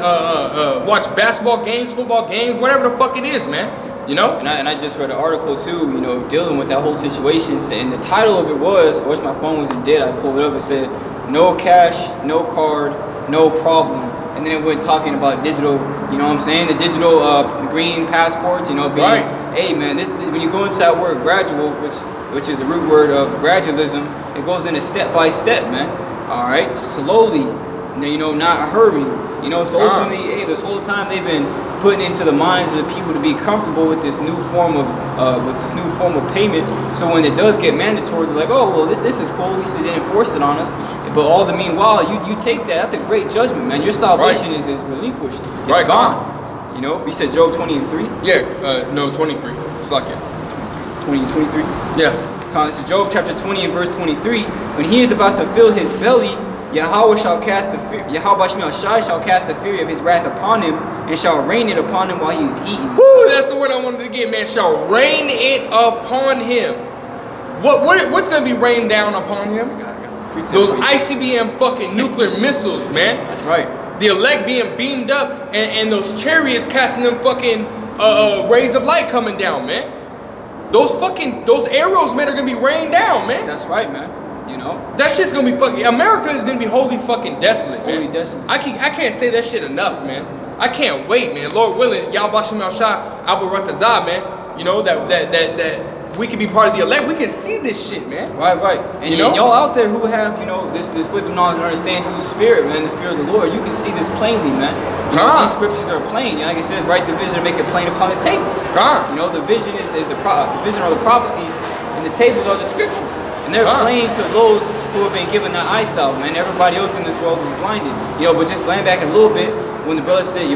A: watch basketball games, football games, whatever the fuck it is, man. You know?
B: And I just read an article too, you know, dealing with that whole situation. And the title of it was, I wish my phone wasn't dead, I pulled it up, it said, no cash, no card, no problem. And then it went talking about digital, you know what I'm saying? The digital the green passports, you know, being,
A: right.
B: Hey man, this when you go into that word gradual, which is the root word of gradualism, it goes into step by step, man. Alright? Slowly, you know, not hurrying. You know, so ultimately, hey, this whole time they've been putting into the minds of the people to be comfortable with this new form of payment. So when it does get mandatory, they're like, oh well, this is cool. We should enforce it on us. But all the meanwhile, you take that. That's a great judgment, man. Your salvation is relinquished. It's gone. You know, you said Job 20 and 3.
A: Yeah, no 23. It's like it.
B: 20 and 23.
A: Yeah.
B: This is Job chapter 20 and verse 23. When he is about to fill his belly, Yahweh shall cast the Yahweh shall cast the fury of his wrath upon him, and shall rain it upon him while he is eating.
A: Woo! That's the word I wanted to get, man. Shall rain it upon him. What's gonna be rained down upon him? Those ICBM fucking nuclear missiles, man.
B: That's right.
A: The elect being beamed up, and those chariots casting them fucking rays of light coming down, man. Those arrows, man, are gonna be rained down, man.
B: That's right, man. You know,
A: that shit's gonna be fucking. America is gonna be holy fucking desolate, man.
B: Holy desolate.
A: I can't say that shit enough, man. I can't wait, man. Lord willing, Yahweh B'Shem Yahushua Abba Ratazah, man. You know that we can be part of the elect. We can see this shit, man.
B: Right. And
A: you know,
B: y'all out there who have, you know, this wisdom, knowledge, and understanding through the Spirit, man, the fear of the Lord, you can see this plainly, man. You know, these scriptures are plain. You know, like it says, write the vision and make it plain upon the tables. You know, the vision is the vision are the prophecies, and the tables are the scriptures. And they're plain to those who have been given that eyesight, man. Everybody else in this world is blinded. You know, but just land back a little bit, when the brother said,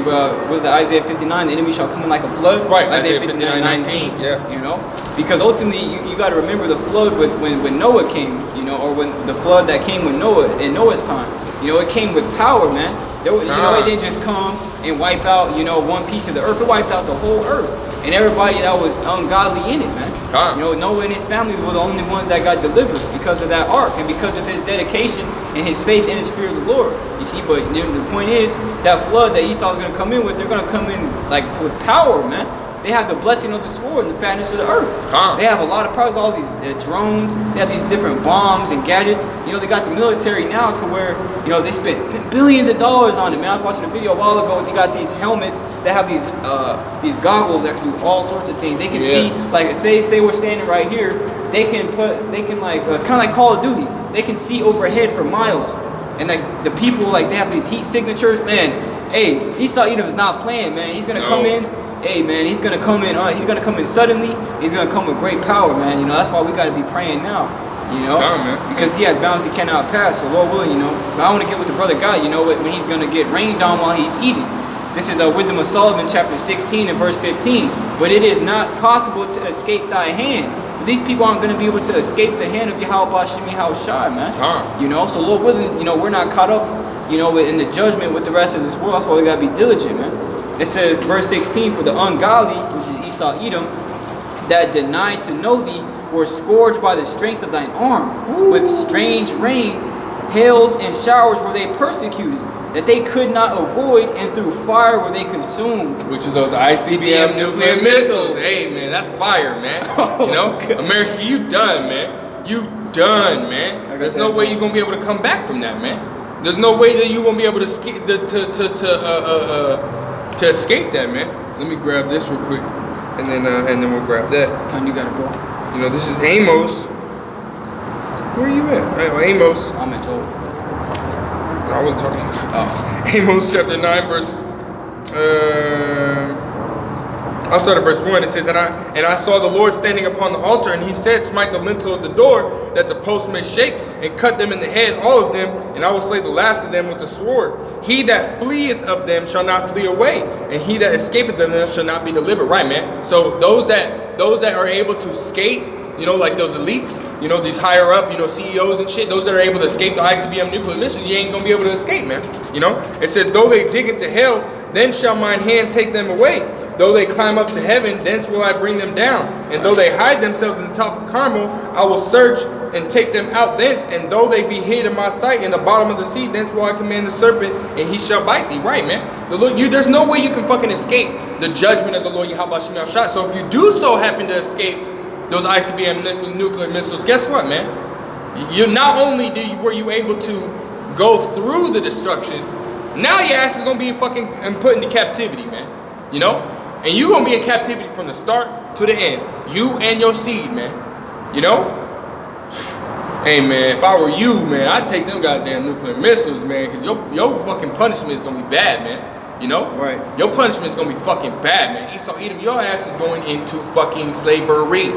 B: was it Isaiah 59, the enemy shall come in like a flood?
A: Right,
B: Isaiah 59:19.
A: Yeah.
B: You know? Because ultimately, you got to remember the flood when Noah came, you know, or when the flood that came with Noah in Noah's time. You know, it came with power, man. You know, it didn't just come and wipe out, you know, one piece of the earth. It wiped out the whole earth. And everybody that was ungodly in it, man. You know, Noah and his family were the only ones that got delivered because of that ark and because of his dedication and his faith and his fear of the Lord. You see, but the point is, that flood that Esau's going to come in with, they're going to come in like with power, man. they have the blessing of the sword and the fatness of the earth.
A: Come.
B: They have a lot of products, all these drones. They have these different bombs and gadgets. You know, they got the military now to where, you know, they spent billions of dollars on it, man. I was watching a video a while ago. They got these helmets that have these goggles that can do all sorts of things. They can see, like, say we're standing right here. They can like, it's kind of like Call of Duty. They can see overhead for miles. And like the people, like, they have these heat signatures, man. Hey, Esau Edom is not playing, man. He's gonna come in. Hey, man, he's gonna come in. He's gonna come in suddenly. He's gonna come with great power, man. You know, that's why we gotta be praying now. You know, because he has bounds he cannot pass. So Lord willing, you know. But I want to get with the brother God. You know, when he's gonna get rained on while he's eating. This is Wisdom of Solomon, chapter 16 and verse 15. But it is not possible to escape thy hand. So these people aren't going to be able to escape the hand of Yahweh Bashim Yahushai, man. You know, so Lord willing, you know, we're not caught up, you know, in the judgment with the rest of this world. That's why we got to be diligent, man. It says, verse 16, for the ungodly, which is Esau Edom, that denied to know thee, were scourged by the strength of thine arm. With strange rains, hails, and showers were they persecuted, that they could not avoid, and through fire were they consumed.
A: Which is those ICBM nuclear missiles. Hey, man, that's fire, man. You know, America, you done, man. You done, man. There's no way you're gonna be able to come back from that, man. There's no way that you won't be able to escape that, man. Let me grab this real quick, and then we'll grab that.
B: And you gotta go.
A: You know, this is Amos. Where are you at? Oh, Amos.
B: I'm at Joel.
A: I wasn't talking to you. Amos chapter 9, verse. I'll start at verse 1. It says, and I saw the Lord standing upon the altar, and he said, smite the lintel of the door, that the post may shake, and cut them in the head, all of them, and I will slay the last of them with the sword. He that fleeth of them shall not flee away, and he that escapeth them shall not be delivered. Right, man. So those that are able to escape, you know, like those elites, you know, these higher up, you know, CEOs and shit, those that are able to escape the ICBM nuclear missiles, you ain't gonna be able to escape, man. You know, it says, though they dig into hell, then shall mine hand take them away. Though they climb up to heaven, thence will I bring them down. And though they hide themselves in the top of Carmel, I will search and take them out thence. And though they be hid in my sight in the bottom of the sea, thence will I command the serpent, and he shall bite thee. Right, man. The Lord, there's no way you can fucking escape the judgment of the Lord Yahweh Shem Shah. So if you do so happen to escape those ICBM nuclear missiles, guess what, man? You not only were you able to go through the destruction, now your ass is gonna be fucking put into captivity, man. You know, and you gonna be in captivity from the start to the end. You and your seed, man. You know. Hey, man, if I were you, man, I'd take them goddamn nuclear missiles, man, because your fucking punishment is gonna be bad, man. You know? Right. Your punishment is gonna be fucking bad, man. Esau Edom, your ass is going into fucking slavery.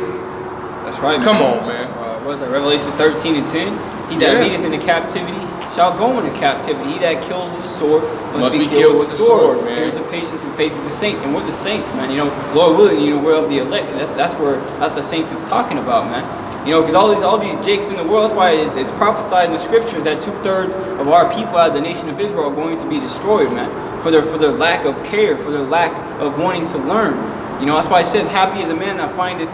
B: That's right, man.
A: Come on, man.
B: What is that? Revelation 13 and 10. He that leadeth into captivity shall go into captivity. He that kills with the sword must be killed with the sword, man. Here's the patience and faith of the saints. And we're the saints, man. You know, Lord willing, you know, we're of the elect. That's the saints it's talking about, man. You know, because all these jakes in the world, that's why it's prophesied in the scriptures that 2/3 of our people out of the nation of Israel are going to be destroyed, man. For their lack of care, for their lack of wanting to learn. You know, that's why it says, happy is a man that findeth,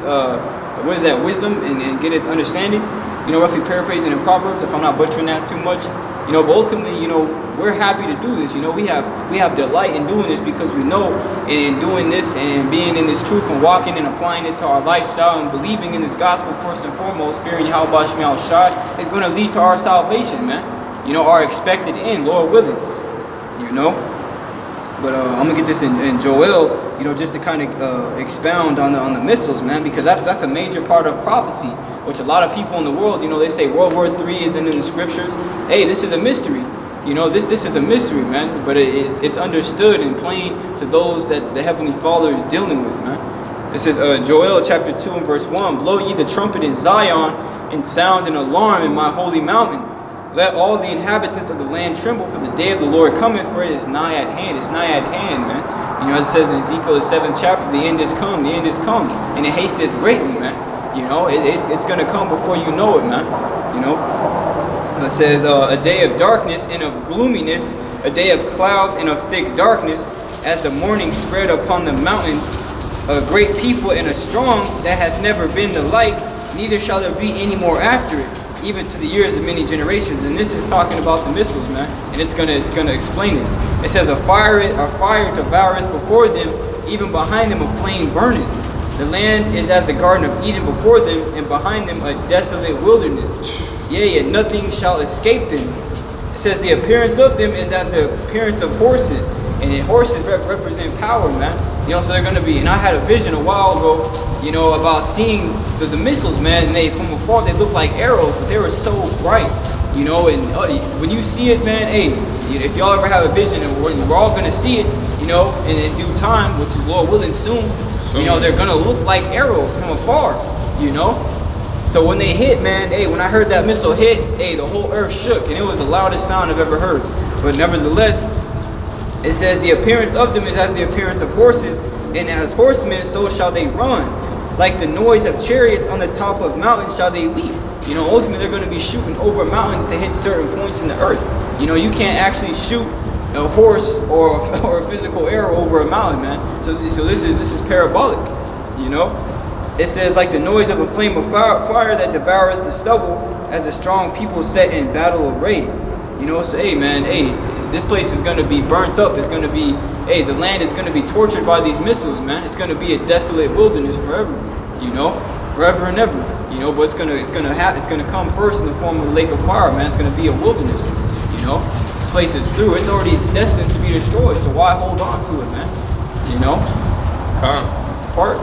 B: wisdom and getteth understanding. You know, roughly paraphrasing in Proverbs, if I'm not butchering that too much. You know, but ultimately, you know, we're happy to do this. You know, we have delight in doing this because we know in doing this and being in this truth and walking and applying it to our lifestyle and believing in this gospel first and foremost, fearing Yahweh Bashim Yahushai, is going to lead to our salvation, man. You know, our expected end, Lord willing. You know. But I'm gonna get this in Joel, you know, just to kind of expound on the missiles, man, because that's a major part of prophecy, which a lot of people in the world, you know, they say World War III isn't in the scriptures. Hey, this is a mystery. You know, this is a mystery, man. But it's understood and plain to those that the Heavenly Father is dealing with, man. This is Joel chapter 2 and verse 1. Blow ye the trumpet in Zion, and sound an alarm in my holy mountain. Let all the inhabitants of the land tremble, for the day of the Lord cometh, for it is nigh at hand. It's nigh at hand, man. You know, it says in Ezekiel the 7th chapter, the end is come, and it hasteth greatly, man. You know, it's going to come before you know it, man. You know, it says a day of darkness and of gloominess, a day of clouds and of thick darkness, as the morning spread upon the mountains, a great people and a strong that hath never been the like, neither shall there be any more after it, even to the years of many generations. And this is talking about the missiles, man, and it's gonna explain it. It says a fire devoureth before them, even behind them a flame burneth. The land is as the Garden of Eden before them, and behind them a desolate wilderness. Yea, and nothing shall escape them. It says the appearance of them is as the appearance of horses, and horses represent power, man. You know, so they're gonna be. And I had a vision a while ago, you know, about seeing the missiles, man. And they, from afar, they look like arrows, but they were so bright, you know. And when you see it, man, hey, if y'all ever have a vision, and we're all gonna see it, you know, in due time, which is Lord willing soon. You know, they're gonna look like arrows from afar, you know. So when they hit, man, hey, when I heard that missile hit, hey, the whole earth shook, and it was the loudest sound I've ever heard. But nevertheless, it says the appearance of them is as the appearance of horses, and as horsemen so shall they run. Like the noise of chariots on the top of mountains shall they leap. You know, ultimately they're going to be shooting over mountains to hit certain points in the earth. You know, you can't actually shoot a horse or a physical arrow over a mountain, man. So this is parabolic, you know. It says, like the noise of a flame of fire that devoureth the stubble, as a strong people set in battle array. You know, so hey, man, hey, this place is going to be burnt up. It's going to be, hey, the land is going to be tortured by these missiles, man. It's going to be a desolate wilderness forever, you know, forever and ever, you know. But it's gonna come first in the form of a lake of fire, man. It's going to be a wilderness, you know. This place is through. It's already destined to be destroyed. So why hold on to it, man? You know, it's part.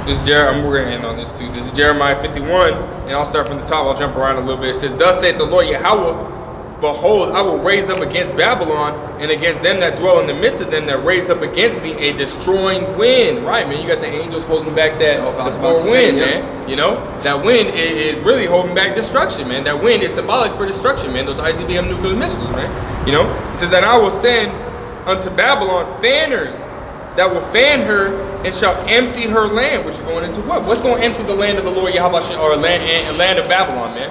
A: This is I'm going to end on this too. This is Jeremiah 51, and I'll start from the top. I'll jump around a little bit. It says, "Thus saith the Lord Yahweh, behold, I will raise up against Babylon and against them that dwell in the midst of them that raise up against me a destroying wind." Right, man. You got the angels holding back that wind, man. You know, that wind is really holding back destruction, man. That wind is symbolic for destruction, man. Those ICBM nuclear missiles, man. You know, it says, "And I will send unto Babylon fanners that will fan her and shall empty her land," which is going into what? What's going to empty the land of the Lord Yahweh, or land of Babylon, man?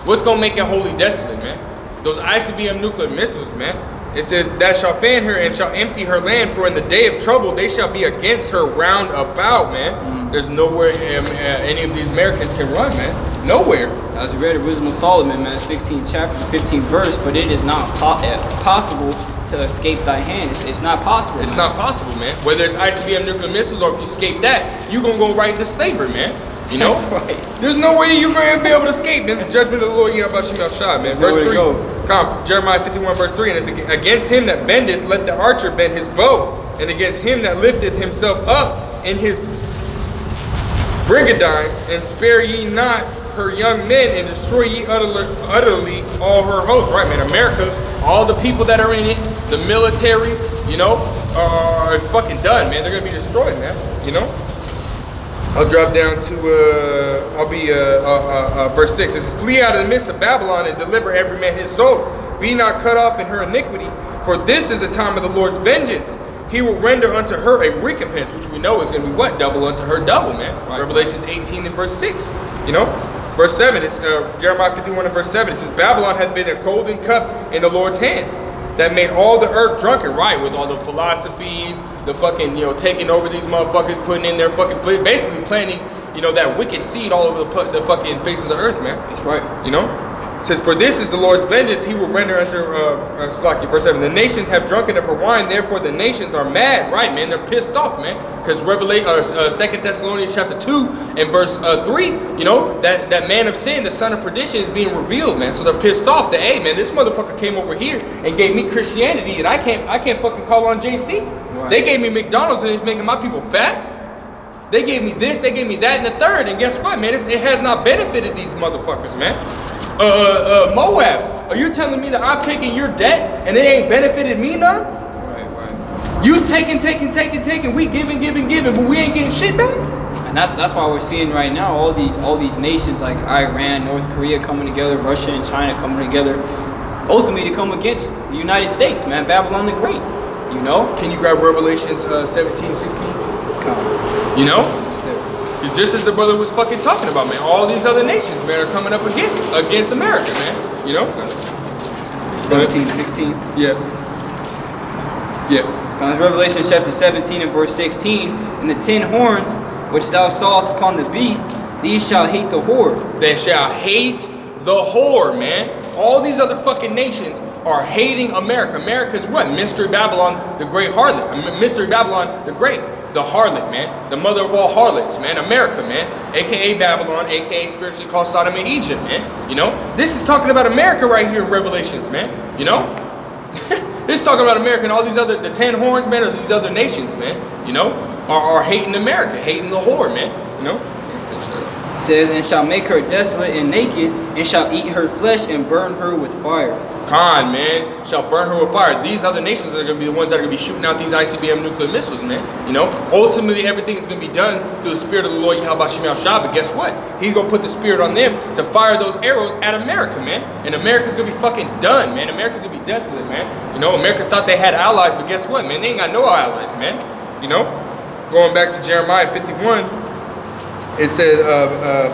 A: What's going to make it wholly desolate, man? Those ICBM nuclear missiles, man. It says, "That shall fan her and shall empty her land, for in the day of trouble they shall be against her round about," man. There's nowhere any of these Americans can run, man. Nowhere.
B: As we read in Wisdom of Solomon, man, 16 chapter, 15 verse, but it is not possible to escape thy hand. It's not possible.
A: It's not possible, man. Whether it's ICBM nuclear missiles or if you escape that, you're going to go right into slavery, man. You know?
B: That's right.
A: There's no way you're going to be able to escape, man. The judgment of the Lord Yahweh Shah, man. Verse 3. Come, Jeremiah 51, verse 3. "And it's against him that bendeth, let the archer bend his bow. And against him that lifteth himself up in his brigandine, and spare ye not her young men, and destroy ye utterly all her hosts." Right, man. America, all the people that are in it, the military, you know, are fucking done, man. They're going to be destroyed, man. You know? I'll drop down to, verse 6. It says, "Flee out of the midst of Babylon and deliver every man his soul. Be not cut off in her iniquity, for this is the time of the Lord's vengeance. He will render unto her a recompense," which we know is going to be what? Double unto her double, man. Right. Revelations 18 and verse 6, you know? Verse 7, it's Jeremiah 51 and verse 7. It says, "Babylon hath been a golden cup in the Lord's hand, that made all the earth drunken," right, with all the philosophies, the fucking, you know, taking over these motherfuckers, putting in their fucking, basically planting, you know, that wicked seed all over the fucking face of the earth, man.
B: That's right.
A: You know? It says, "For this is the Lord's vengeance, he will render unto," verse 7, "the nations have drunken of her wine, therefore the nations are mad." Right, man, they're pissed off, man. Because 2 Thessalonians chapter 2 and verse 3, you know, that man of sin, the son of perdition, is being revealed, man. So they're pissed off that, hey, man, this motherfucker came over here and gave me Christianity, and I can't fucking call on JC. Right. They gave me McDonald's and it's making my people fat. They gave me this, they gave me that, and the third, and guess what, man? It has not benefited these motherfuckers, man. Moab, are you telling me that I'm taking your debt and it ain't benefited me none?
B: Right.
A: You taking, we giving, but we ain't getting shit back.
B: And that's why we're seeing right now all these nations like Iran, North Korea coming together, Russia and China coming together, ultimately to come against the United States, man. Babylon the Great, you know.
A: Can you grab Revelations 17, 16? You know? It's just as the brother was fucking talking about, man. All these other nations, man, are coming up against America, man. You know?
B: 17, 16.
A: Yeah. Yeah.
B: Revelation chapter 17 and verse 16. "And the 10 horns which thou sawest upon the beast, these shall hate the whore."
A: They shall hate the whore, man. All these other fucking nations are hating America. America's what? Mystery Babylon, the great harlot. Mystery Babylon, the great. The harlot, man. The mother of all harlots, man. America, man. AKA Babylon, AKA spiritually called Sodom and Egypt, man. You know? This is talking about America right here in Revelations, man. You know? This is talking about America and all these other, the 10 horns, man, of these other nations, man. You know? Are hating America, hating the whore, man. You know?
B: It says, and shall make her desolate and naked, and shall eat her flesh and burn her with fire.
A: Khan, man, shall burn her with fire. These other nations are going to be the ones that are going to be shooting out these ICBM nuclear missiles, man. You know, ultimately everything is going to be done through the spirit of the Lord Yahweh Shemel Shah. But guess what? He's going to put the spirit on them to fire those arrows at America, man. And America's going to be fucking done, man. America's going to be desolate, man. You know, America thought they had allies, but guess what, man? They ain't got no allies, man. You know, going back to Jeremiah 51, it says,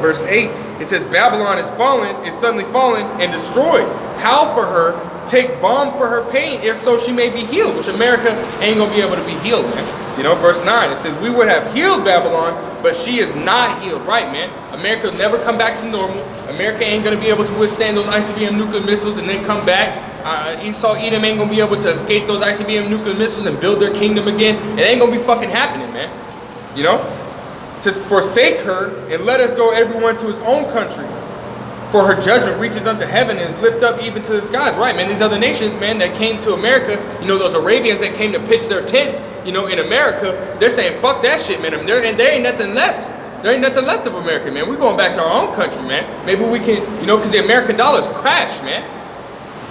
A: verse 8, it says, Babylon is fallen, is suddenly fallen and destroyed. Howl for her, take balm for her pain, if so she may be healed, which America ain't gonna be able to be healed, man. You know, verse 9, it says, we would have healed Babylon, but she is not healed. Right, man. America will never come back to normal. America ain't gonna be able to withstand those ICBM nuclear missiles and then come back. Esau, Edom ain't gonna be able to escape those ICBM nuclear missiles and build their kingdom again. It ain't gonna be fucking happening, man. You know? It says, forsake her and let us go everyone to his own country. For her judgment reaches unto heaven and is lifted up even to the skies. Right, man. These other nations, man, that came to America, you know, those Arabians that came to pitch their tents, you know, in America, they're saying, fuck that shit, man. And there ain't nothing left. There ain't nothing left of America, man. We're going back to our own country, man. Maybe we can, you know, because the American dollar's crashed, man.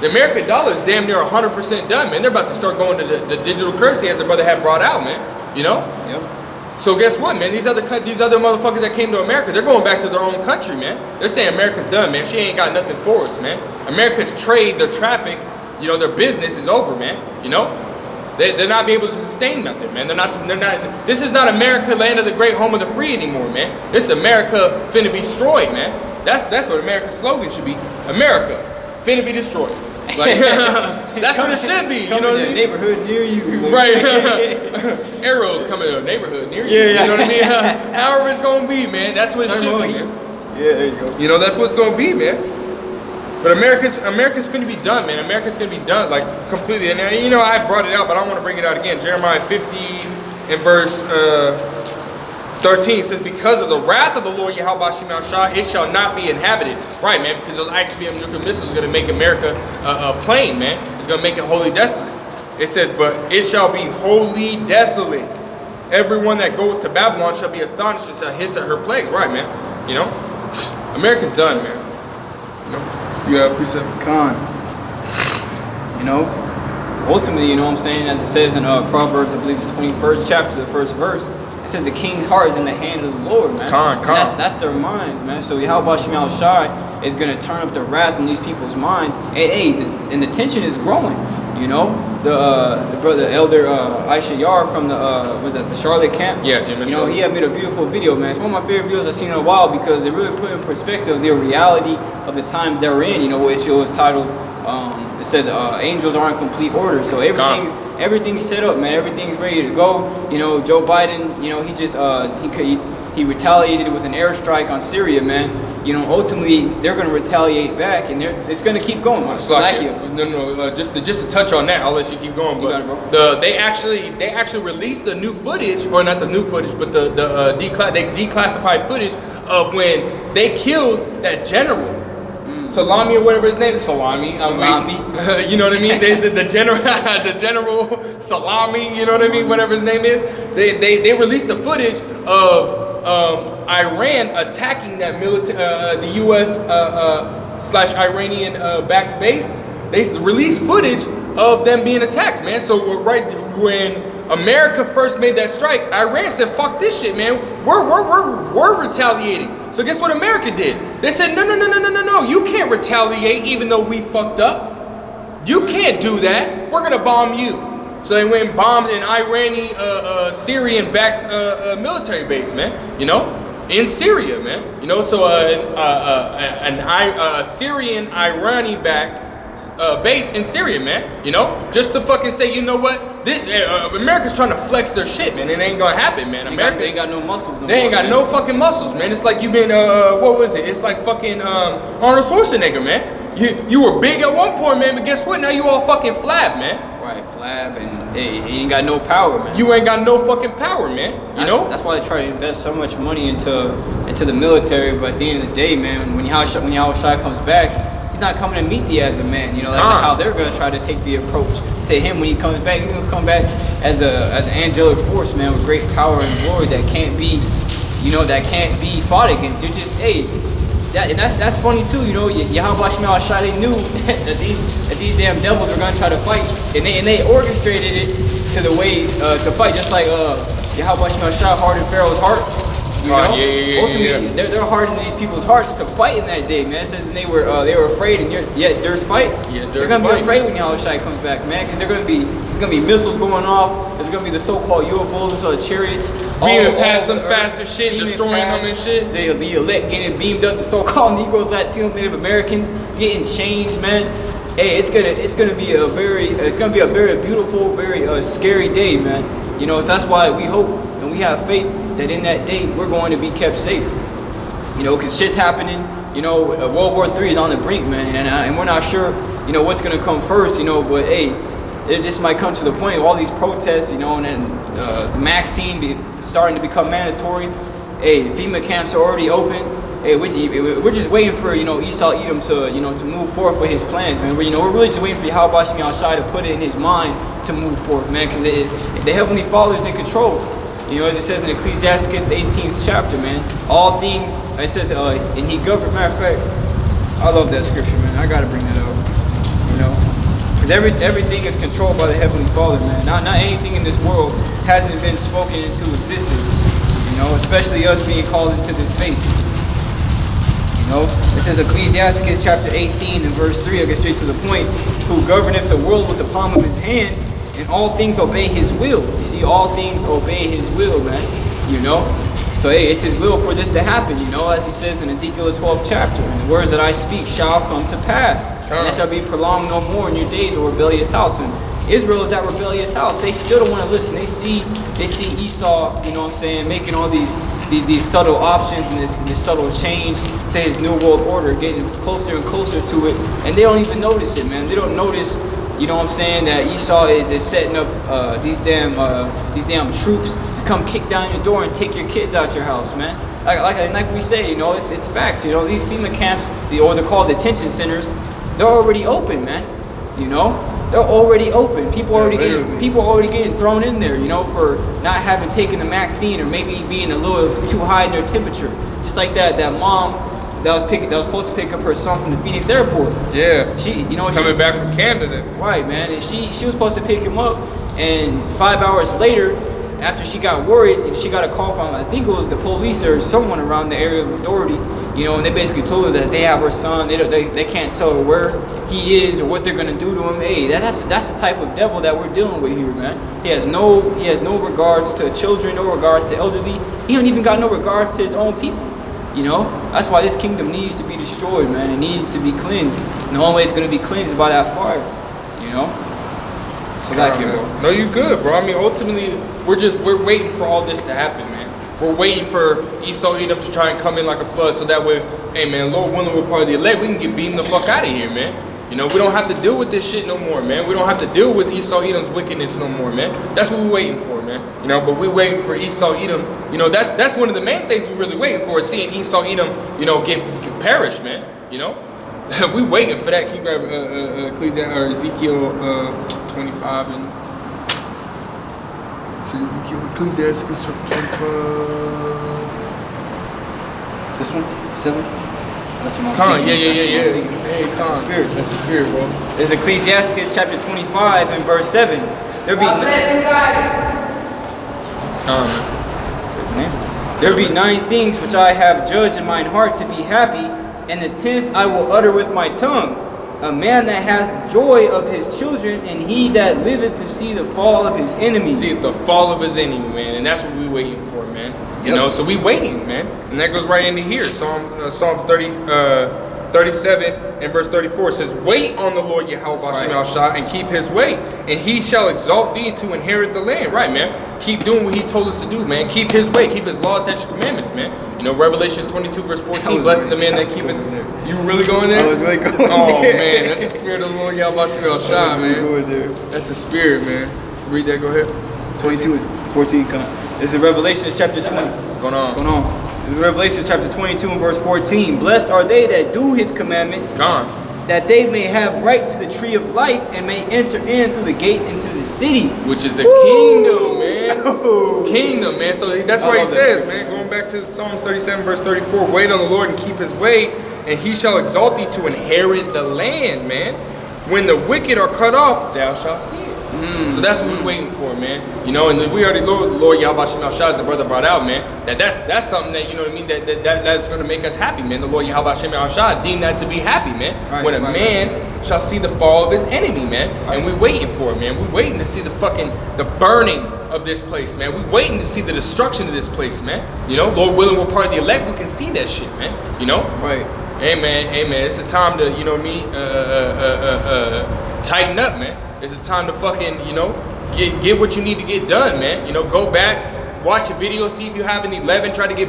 A: The American dollar is damn near 100% done, man. They're about to start going to the digital currency as the brother had brought out, man. You know?
B: Yep.
A: So guess what, man? These other motherfuckers that came to America, they're going back to their own country, man. They're saying America's done, man. She ain't got nothing for us, man. America's trade, their traffic, you know, their business is over, man. You know, they're not be able to sustain nothing, man. They're not. This is not America, land of the great, home of the free anymore, man. This is America finna be destroyed, man. That's what America's slogan should be. America finna be destroyed. Like, that's what it should be. You know what I mean?
B: Neighborhood near you.
A: Right. Arrows coming to a neighborhood near you.
B: Yeah.
A: You know what I mean? However it's gonna be, man. That's what it should be, man.
B: Yeah, there you go.
A: You know, that's what's gonna be, man. But America's finna be done, man. America's gonna be done, like, completely. And you know, I brought it out, but I want to bring it out again. Jeremiah 50 and verse 13 says, because of the wrath of the Lord Yahweh Shemel Shah, it shall not be inhabited. Right, man, because those ICBM nuclear missiles are going to make America a plain, man. It's going to make it wholly desolate. It says, but it shall be wholly desolate. Everyone that goeth to Babylon shall be astonished and shall hiss at her plagues. Right, man. You know? America's done, man. You know? You have precept.
B: Khan. You know? Ultimately, you know what I'm saying? As it says in Proverbs, I believe the 21st chapter, the first verse, it says the king's heart is in the hand of the Lord, man. That's their minds, man. So Yahweh Shemel Shai is going to turn up the wrath in these people's minds. And the tension is growing, you know. The brother, Elder Aisha Yar from the Charlotte camp.
A: Yeah, Jim.
B: You know, he had made a beautiful video, man. It's one of my favorite videos I've seen in a while because it really put in perspective the reality of the times that we're in, you know, which it was titled, it said angels are in complete order. So everything's set up, man. Everything's ready to go. You know, Joe Biden, you know, he just he retaliated with an airstrike on Syria, man. You know, ultimately they're going to retaliate back, and it's going to keep going.
A: Just to touch on that, I'll let you keep going. But they actually released the new footage, or not the new footage, but the declassified footage of when they killed that general. Salami or whatever his name is. Salami. You know what I mean? The general Salami, you know what I mean? Whatever his name is. They released the footage of Iran attacking that the U.S. / Iranian backed base. They released footage of them being attacked, man. So right when America first made that strike, Iran said, fuck this shit, man. We're retaliating. So guess what America did? They said, no, you can't retaliate even though we fucked up. You can't do that. We're gonna bomb you. So they went and bombed an Iranian, Syrian-backed military base, man. You know, in Syria, man. You know, so a Syrian, Iranian-backed base in Syria, man. You know, just to fucking say, you know what? America's trying to flex their shit, man. It ain't gonna happen, man. America
B: ain't got no muscles.
A: They ain't got no fucking muscles, man. It's like you've been, what was it? It's like fucking Arnold Schwarzenegger, man. You were big at one point, man, but guess what? Now you all fucking flab, man.
B: Right, flab, and hey, he ain't got no power, man.
A: You ain't got no fucking power, man. You know?
B: That's why they try to invest so much money into the military. But at the end of the day, man, when Yahushua comes back, he's not coming to meet thee as a man. You know, like how they're gonna try to take the approach to him when he comes back. He's gonna come back as an angelic force, man, with great power and glory that can't be, that can't be fought against. You're just, that's funny too. You know, Yahweh Shai, they knew that these damn devils were gonna try to fight, and they orchestrated it to the way to fight, just like Yahweh Shai hardened Pharaoh's heart. You know? Ultimately, they're hardening these people's hearts to fight in that day, man. It says they were afraid, and yet there's fight. They're gonna be afraid when Yahushua comes back, man, because there's gonna be missiles going off. There's gonna be the so-called UFOs or chariots
A: beaming past them faster shit, destroying them and shit.
B: The elect getting beamed up. The so-called Negroes, Latinos, Native Americans getting changed, man. Hey, it's gonna be a very beautiful, very scary day, man. You know, so that's why we hope and we have faith that in that day we're going to be kept safe. You know, because shit's happening. You know, World War III is on the brink, man, and we're not sure, what's gonna come first. But hey, it just might come to the point of all these protests, and then the vaccine starting to become mandatory. Hey, FEMA camps are already open. Hey, we're just waiting for Esau Edom to move forth with his plans, man. We're really just waiting for Yahweh Shai to put it in his mind to move forth, man, because the Heavenly Father is in control. As it says in Ecclesiastes, the 18th chapter, man. All things, it says, and he governed. Matter of fact, I love that scripture, man. I gotta bring that up, because everything is controlled by the Heavenly Father, man. Not anything in this world hasn't been spoken into existence, especially us being called into this faith. It says Ecclesiastes chapter 18 and verse 3, I'll get straight to the point, who governeth the world with the palm of his hand, and all things obey his will. You see, all things obey his will, man. So hey, it's his will for this to happen, as he says in Ezekiel 12th chapter. And the words that I speak shall come to pass. And that shall be prolonged no more in your days, O rebellious house. And Israel is that rebellious house. They still don't want to listen. They see Esau, making all these subtle options and this subtle change to his new world order, getting closer and closer to it. And they don't even notice it, man. They don't notice, that Esau is setting up these damn troops to come kick down your door and take your kids out your house, man. Like we say, it's facts. These FEMA camps, or they're called detention centers, they're already open, man. They're already open. People already getting thrown in there, for not having taken the vaccine or maybe being a little too high in their temperature. Just like that mom that was supposed to pick up her son from the Phoenix airport.
A: Yeah. She coming back from Canada.
B: Right, man. And she was supposed to pick him up, and 5 hours later, after she got worried, she got a call from, I think it was the police or someone around the area of authority, and they basically told her that they have her son. They can't tell her where he is or what they're gonna do to him. Hey, that's the type of devil that we're dealing with here, man. He has no regards to children, no regards to elderly. He don't even got no regards to his own people. That's why this kingdom needs to be destroyed, man. It needs to be cleansed. And the only way it's gonna be cleansed is by that fire. So back here, bro.
A: No, you good, bro. I mean, ultimately, we're waiting for all this to happen, man. We're waiting for Esau Edom to try and come in like a flood, so that way, hey, man, Lord willing, we're part of the elect. We can get beaten the fuck out of here, man. We don't have to deal with this shit no more, man. We don't have to deal with Esau Edom's wickedness no more, man. That's what we're waiting for, man. But we're waiting for Esau Edom. That's one of the main things we're really waiting for, is seeing Esau Edom, get perish, man. We waiting for that. Can you grab Ezekiel 25 and
C: Ecclesiastes chapter 25.
B: This one? 7? That's what I'm
A: thinking. Yeah.
B: Hey, that's the spirit.
A: That's the spirit, bro.
B: It's Ecclesiastes chapter 25 and verse 7. There be 9 things which I have judged in mine heart to be happy, and the 10th I will utter with my tongue. A man that hath joy of his children, and he that liveth to see the fall of his enemy.
A: See the fall of his enemy, man, and that's what we're waiting for, man. So we waiting, man, and that goes right into here. Psalms 30, 37 and verse 34 says, wait on the Lord Yahweh Bashem Al-Shah and keep his way, and he shall exalt thee to inherit the land. Right, man. Keep doing what he told us to do, man. Keep his way, keep his laws, statutes, commandments, man. You know, Revelations 22 verse 14, blessed the man that keepeth. You really going there?
B: I was really going
A: Oh
B: there.
A: man, that's the spirit of the Lord Yahweh Bashem Al-Shah, man. That's the spirit, man. Read that, go ahead.
B: 22 and 14. This is Revelation chapter 20.
A: What's going on?
B: What's going on? This is Revelation chapter 22 and verse 14. Blessed are they that do his commandments, that they may have right to the tree of life and may enter in through the gates into the city.
A: Which is the kingdom, man. Kingdom, man. So that's why he says, man, going back to Psalms 37 verse 34, wait on the Lord and keep his way, and he shall exalt thee to inherit the land, man. When the wicked are cut off, thou shalt see it. So that's what we're waiting for, man. You know, and we already know the Lord Yahweh Bashem Al-Shah, as the brother brought out, man. That's something that, you know what I mean, that's going to make us happy, man. The Lord Yahweh Bashem Al-Shah deemed that to be happy, man.
B: Right,
A: when a man shall see the fall of his enemy, man. And we're waiting for it, man. We're waiting to see the burning of this place, man. We're waiting to see the destruction of this place, man. You know, Lord willing, we're part of the elect. We can see that shit, man. You know?
B: Right.
A: Amen. It's a time to, you know what I mean, tighten up, man. It's a time to fucking, you know, get what you need to get done, man. You know, go back, watch a video, see if you have any leaven, try to get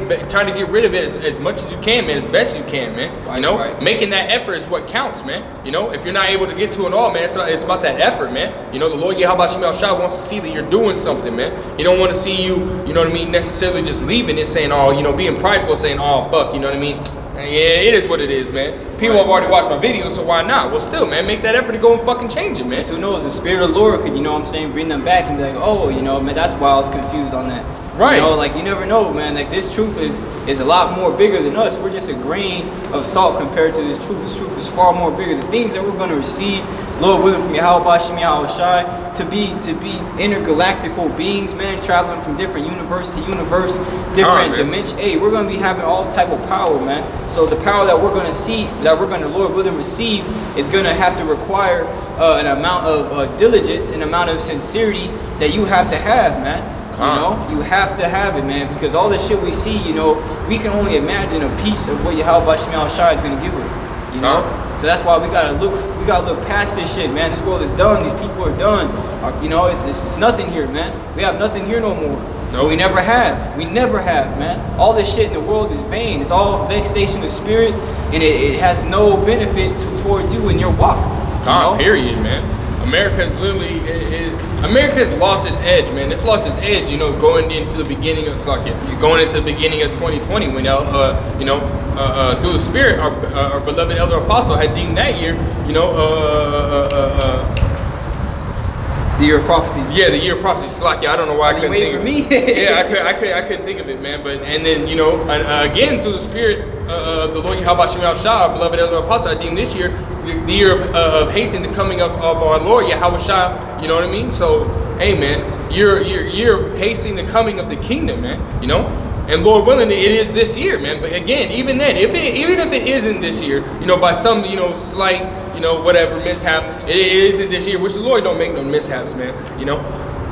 A: rid of it as much as you can, man, as best you can, man. You know, making that effort is what counts, man. You know, if you're not able to get to it all, man, it's about that effort, man. You know, the Lord Yahweh Bashem Al-Shah wants to see that you're doing something, man. He don't want to see you, you know what I mean, necessarily just leaving it, saying, oh, you know, being prideful, saying, oh, fuck, you know what I mean. Yeah, it is what it is, man. People have already watched my video, so why not? Well, still, man, make that effort to go and fucking change it, man.
B: Who knows? The spirit of the Lord could, you know what I'm saying, bring them back and be like, oh, you know, man, that's why I was confused on that.
A: Right.
B: You know, like, you never know, man. Like, this truth is a lot more bigger than us. We're just a grain of salt compared to this truth. This truth is far more bigger. The things that we're going to receive, Lord willing, from Yahweh Bashem Al-Shai, to be intergalactical beings, man, traveling from different universe to universe, different dimensions. Hey, we're going to be having all type of power, man. So the power that we're going to see, that we're going to, Lord willing, receive, is going to have to require an amount of diligence, an amount of sincerity that you have to have, man. You know, you have to have it, man, because all the shit we see, you know, we can only imagine a piece of what Yahweh Bashem Al-Shai is gonna give us, you know. So that's why we gotta look past this shit, man. This world is done. These people are done. You know, it's nothing here, man. We have nothing here no more. No, we never have. We never have, man. All this shit in the world is vain. It's all vexation of spirit, and it has no benefit towards you in your walk.
A: Period, man. America's literally, America's lost its edge, man. It's lost its edge, you know, going into the beginning of 2020 when, you know, through the Spirit, our beloved elder apostle had deemed that year, you know,
B: the year of prophecy.
A: Yeah, the year of prophecy. Slack, I don't know why I couldn't think of it. Yeah, I couldn't think of it, man. But and then, you know, again through the Spirit of the Lord Yahweh Bashem Al-Shah, our beloved elder apostle, I deemed this year the year of hastening the coming of our Lord Yahweh Shah. You know what I mean? So, hey, man, you're hastening the coming of the kingdom, man. You know. And Lord willing, it is this year, man. But again, even then, even if it isn't this year, you know, by some, you know, slight, you know, whatever mishap, it isn't this year, which the Lord don't make no mishaps, man. You know,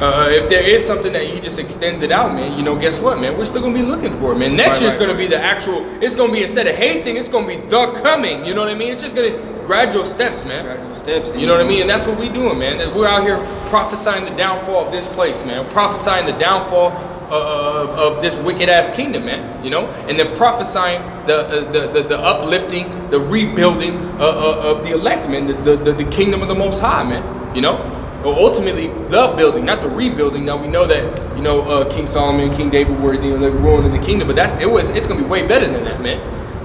A: if there is something that He just extends it out, man, you know, guess what, man? We're still gonna be looking for it, man. Next year's gonna be the actual. It's gonna be, instead of hasting, it's gonna be the coming. You know what I mean? It's just gonna gradual steps, man.
B: Gradual steps.
A: You know what I mean? And that's what we doing, man. We're out here prophesying the downfall of this place, man. Prophesying the downfall of this wicked ass kingdom, man, you know, and then prophesying the uplifting, the rebuilding of the elect, man, the kingdom of the Most High, man, you know. Well, ultimately the building, not the rebuilding. Now we know that, you know, King Solomon and King David were, you know, the ruling of the kingdom, but it's gonna be way better than that, man.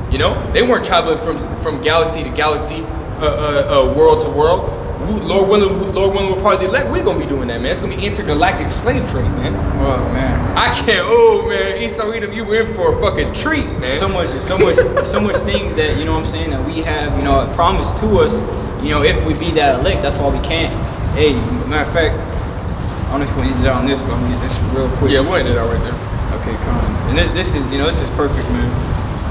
A: You know, they weren't traveling from galaxy to galaxy, world to world. Lord willing, we're part of the elect. We're gonna be doing that, man. It's gonna be intergalactic slave trade, man.
B: Oh man,
A: I can't. Oh man, Esau Edom, you in for a fucking treat, man.
B: So much things that, you know what I'm saying, that we have, you know, promised to us. You know, if we be that elect, that's why we can't. Hey, matter of fact, I don't know if we ended it on this, but I'm gonna get this real quick.
A: Yeah, we'll end it out right there.
B: Okay, come on. And this is, you know, this is perfect, man.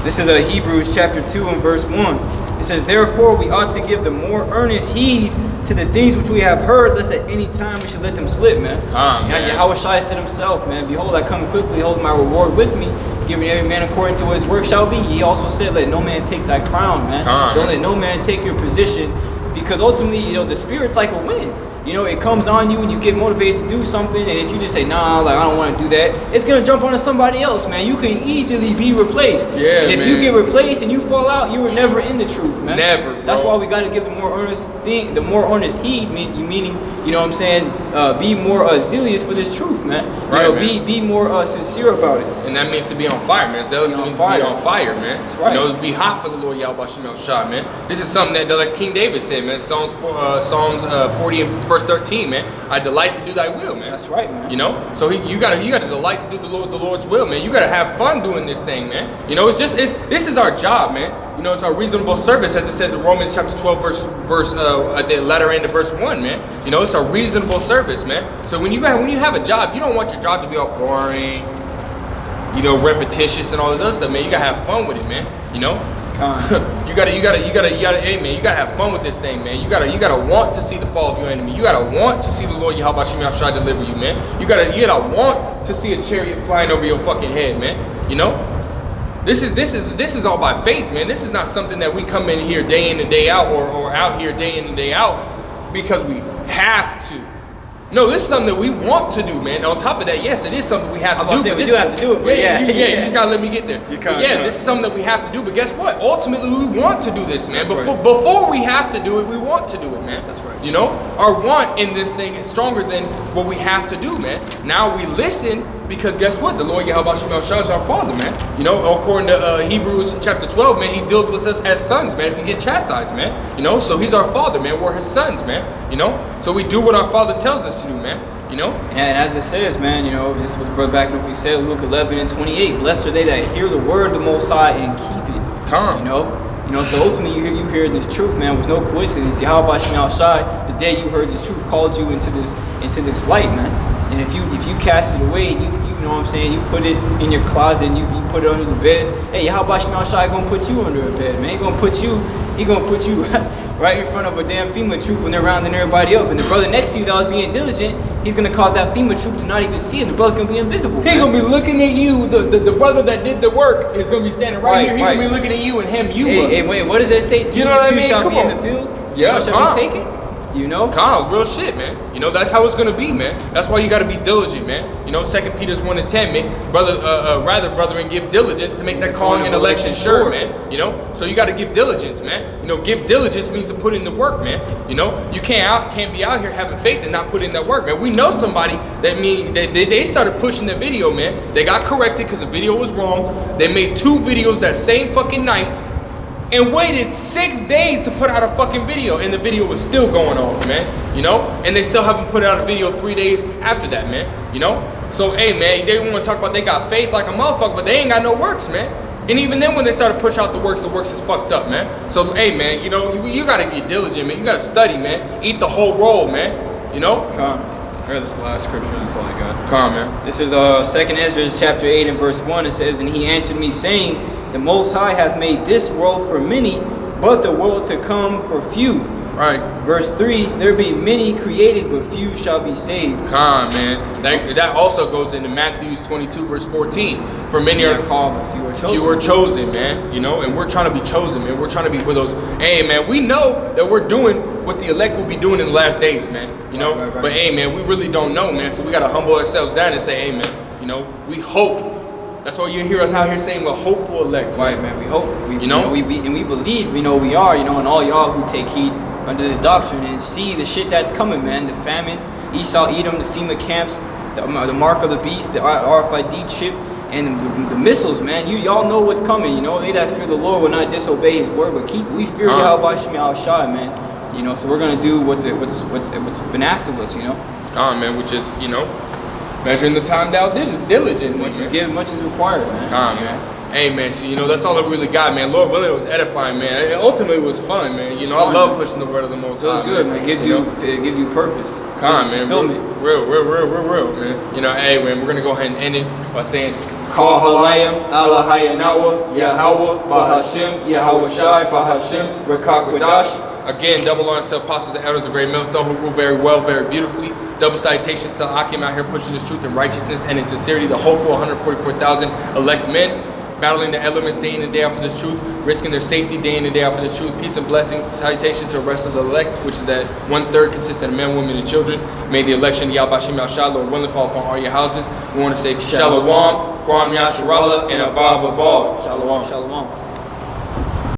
B: This is Hebrews chapter 2 and verse 1. It says, therefore we ought to give the more earnest heed to the things which we have heard, lest at any time we should let them slip, man. As Yahweh Shai said himself, man, behold, I come quickly, hold my reward with me. giving every man according to what his work shall be. He also said, let no man take thy crown, man. Don't let no man take your position, because ultimately, you know, the spirit's like a wind. You know, it comes on you and you get motivated to do something, and if you just say, nah, like, I don't want to do that, it's going to jump onto somebody else, man. You can easily be replaced.
A: Yeah,
B: and if you get replaced and you fall out, you were never in the truth, man.
A: Never, bro.
B: That's why we got to give the more earnest thing, the more earnest heed, meaning, you know what I'm saying, be more zealous for this truth, man.
A: Right,
B: you know,
A: man.
B: be more sincere about it.
A: And that means to be on fire, man. Zealous means to be on fire, man.
B: That's right.
A: You know, to be hot for the Lord Yahweh Shem Shah, man. This is something that like King David said, man. Psalms 40 and verse 13, man. I delight to do thy will, man.
B: That's right, man.
A: You know? So you gotta delight to do the Lord's will, man. You gotta have fun doing this thing, man. You know, this is our job, man. You know, it's our reasonable service, as it says in Romans chapter 12, verse at the latter end of verse 1, man. You know, it's a reasonable service, man. So when you have a job, you don't want your job to be all boring, you know, repetitious and all this other stuff, man. You gotta have fun with it, man. You know? you gotta, hey man, you gotta have fun with this thing, man. You gotta want to see the fall of your enemy. You gotta want to see the Lord Yahweh Shem Yahshua deliver you, man. You gotta want to see a chariot flying over your fucking head, man. You know? This is all by faith, man. This is not something that we come in here day in and day out, or out here day in and day out because we have to. No, this is something that we want to do, man. On top of that, yes, it is something we have to do.
B: We do have to do it, but
A: yeah, you just gotta let me get there. This is something that we have to do. But guess what? Ultimately, we want to do this, man. Before we have to do it, we want to do it, man.
B: That's right.
A: You know, our want in this thing is stronger than what we have to do, man. Now we listen because guess what? The Lord Yahweh Shem Yahshua is our Father, man. You know, according to Hebrews chapter 12, man, He deals with us as sons, man. If we get chastised, man, you know, so He's our Father, man. We're His sons, man. You know, so we do what our Father tells us to do, man. You know?
B: And as it says, man, you know, just with brother back what we said, Luke 11 and 28, blessed are they that hear the word of the Most High and keep it.
A: Come.
B: You know, so ultimately you hear this truth, man, was no coincidence. Yahweh Shem Yahshua, the day you heard this truth, called you into this light, man. And if you cast it away, you know what I'm saying, you put it in your closet and you put it under the bed, hey, Yahweh Shem Yahshua gonna put you under a bed, man. He gonna put you right in front of a damn FEMA troop when they're rounding everybody up. And the brother next to you that was being diligent, he's gonna cause that FEMA troop to not even see it. The brother's gonna be invisible.
A: He's gonna be looking at you. The brother that did the work is gonna be standing right here. He's gonna be looking at you and him.
B: Hey, wait, what does that say?
A: You know what I mean?
B: Shall
A: Come
B: be
A: on.
B: in the field.
A: Yeah,
B: shall be taken. You know?
A: Real shit, man. You know, that's how it's gonna be, man. That's why you gotta be diligent, man. You know, 2 Peter 1 and 10, man. Brethren, give diligence to make that calling and election sure, man. You know, so you gotta give diligence, man. You know, give diligence means to put in the work, man. You know, you can't be out here having faith and not put in that work, man. We know somebody that they started pushing the video, man. They got corrected because the video was wrong. They made 2 videos that same fucking night. And waited 6 days to put out a fucking video, and the video was still going off, man. You know, and they still haven't put out a video 3 days after that, man. You know, so hey, man, they want to talk about they got faith like a motherfucker, but they ain't got no works, man. And even then, when they started to push out the works is fucked up, man. So hey, man, you know, you gotta be diligent, man. You gotta study, man. Eat the whole roll, man. You know.
B: I read this last scripture. That's all I got.
A: Man.
B: This is 2nd Ezra chapter 8 and verse 1. It says, and he answered me, saying, the Most High hath made this world for many, but the world to come for few.
A: Right.
B: Verse 3, there be many created, but few shall be saved.
A: Man. That also goes into Matthew 22, verse 14. For many are called, but few are chosen. Few are chosen, man. You know, and we're trying to be chosen, man. We're trying to be with those. Hey, man, we know that we're doing what the elect will be doing in the last days, man. You know, right. But hey, man, we really don't know, man. So we got to humble ourselves down and say, hey, man, you know, we hope. That's why you hear us out here saying we're hopeful elect.
B: Right, man. We hope. We believe. We know we are. You know, and all y'all who take heed under the doctrine and see the shit that's coming, man. The famines, Esau, Edom, the FEMA camps, the mark of the beast, the RFID chip, and the missiles, man. Y'all know what's coming. You know, they that fear the Lord will not disobey His word, but we fear Yahweh Shem Yahshua, man. You know, so we're gonna do what's been asked of us. You know.
A: Man, which is, you know, measuring the time down diligently.
B: Much is given, much is required, man.
A: Man. Hey, man, so, you know, that's all I really got, man. Lord willing, it was edifying, man. It ultimately was fun, man. You know, I love pushing the word of the Most High.
B: So it's good, man. It gives you purpose.
A: Man. Real, man. You know, hey, man, we're going to go ahead and end it by saying,
B: Call Halayim, Allah Hayanawa, Yahweh, Bahashim, Yahweh Shai, Bahashim, Rekakwadash,
A: Again, double honors to apostles and elders of Great Millstone who rule very well, very beautifully. Double salutations to Akim out here pushing his truth and righteousness and in sincerity, the hopeful 144,000 elect men, battling the elements day in and day out for this truth, risking their safety day in and day out for this truth. Peace and blessings, salutations to the rest of the elect, which is that 1/3 consisting of men, women, and children. May the election of Yahbashim Yahshua, Lord willing, fall upon all your houses. We want to say Shalom, Kwam Yasharallah, and Abba Babal.
B: Shalom, shalom.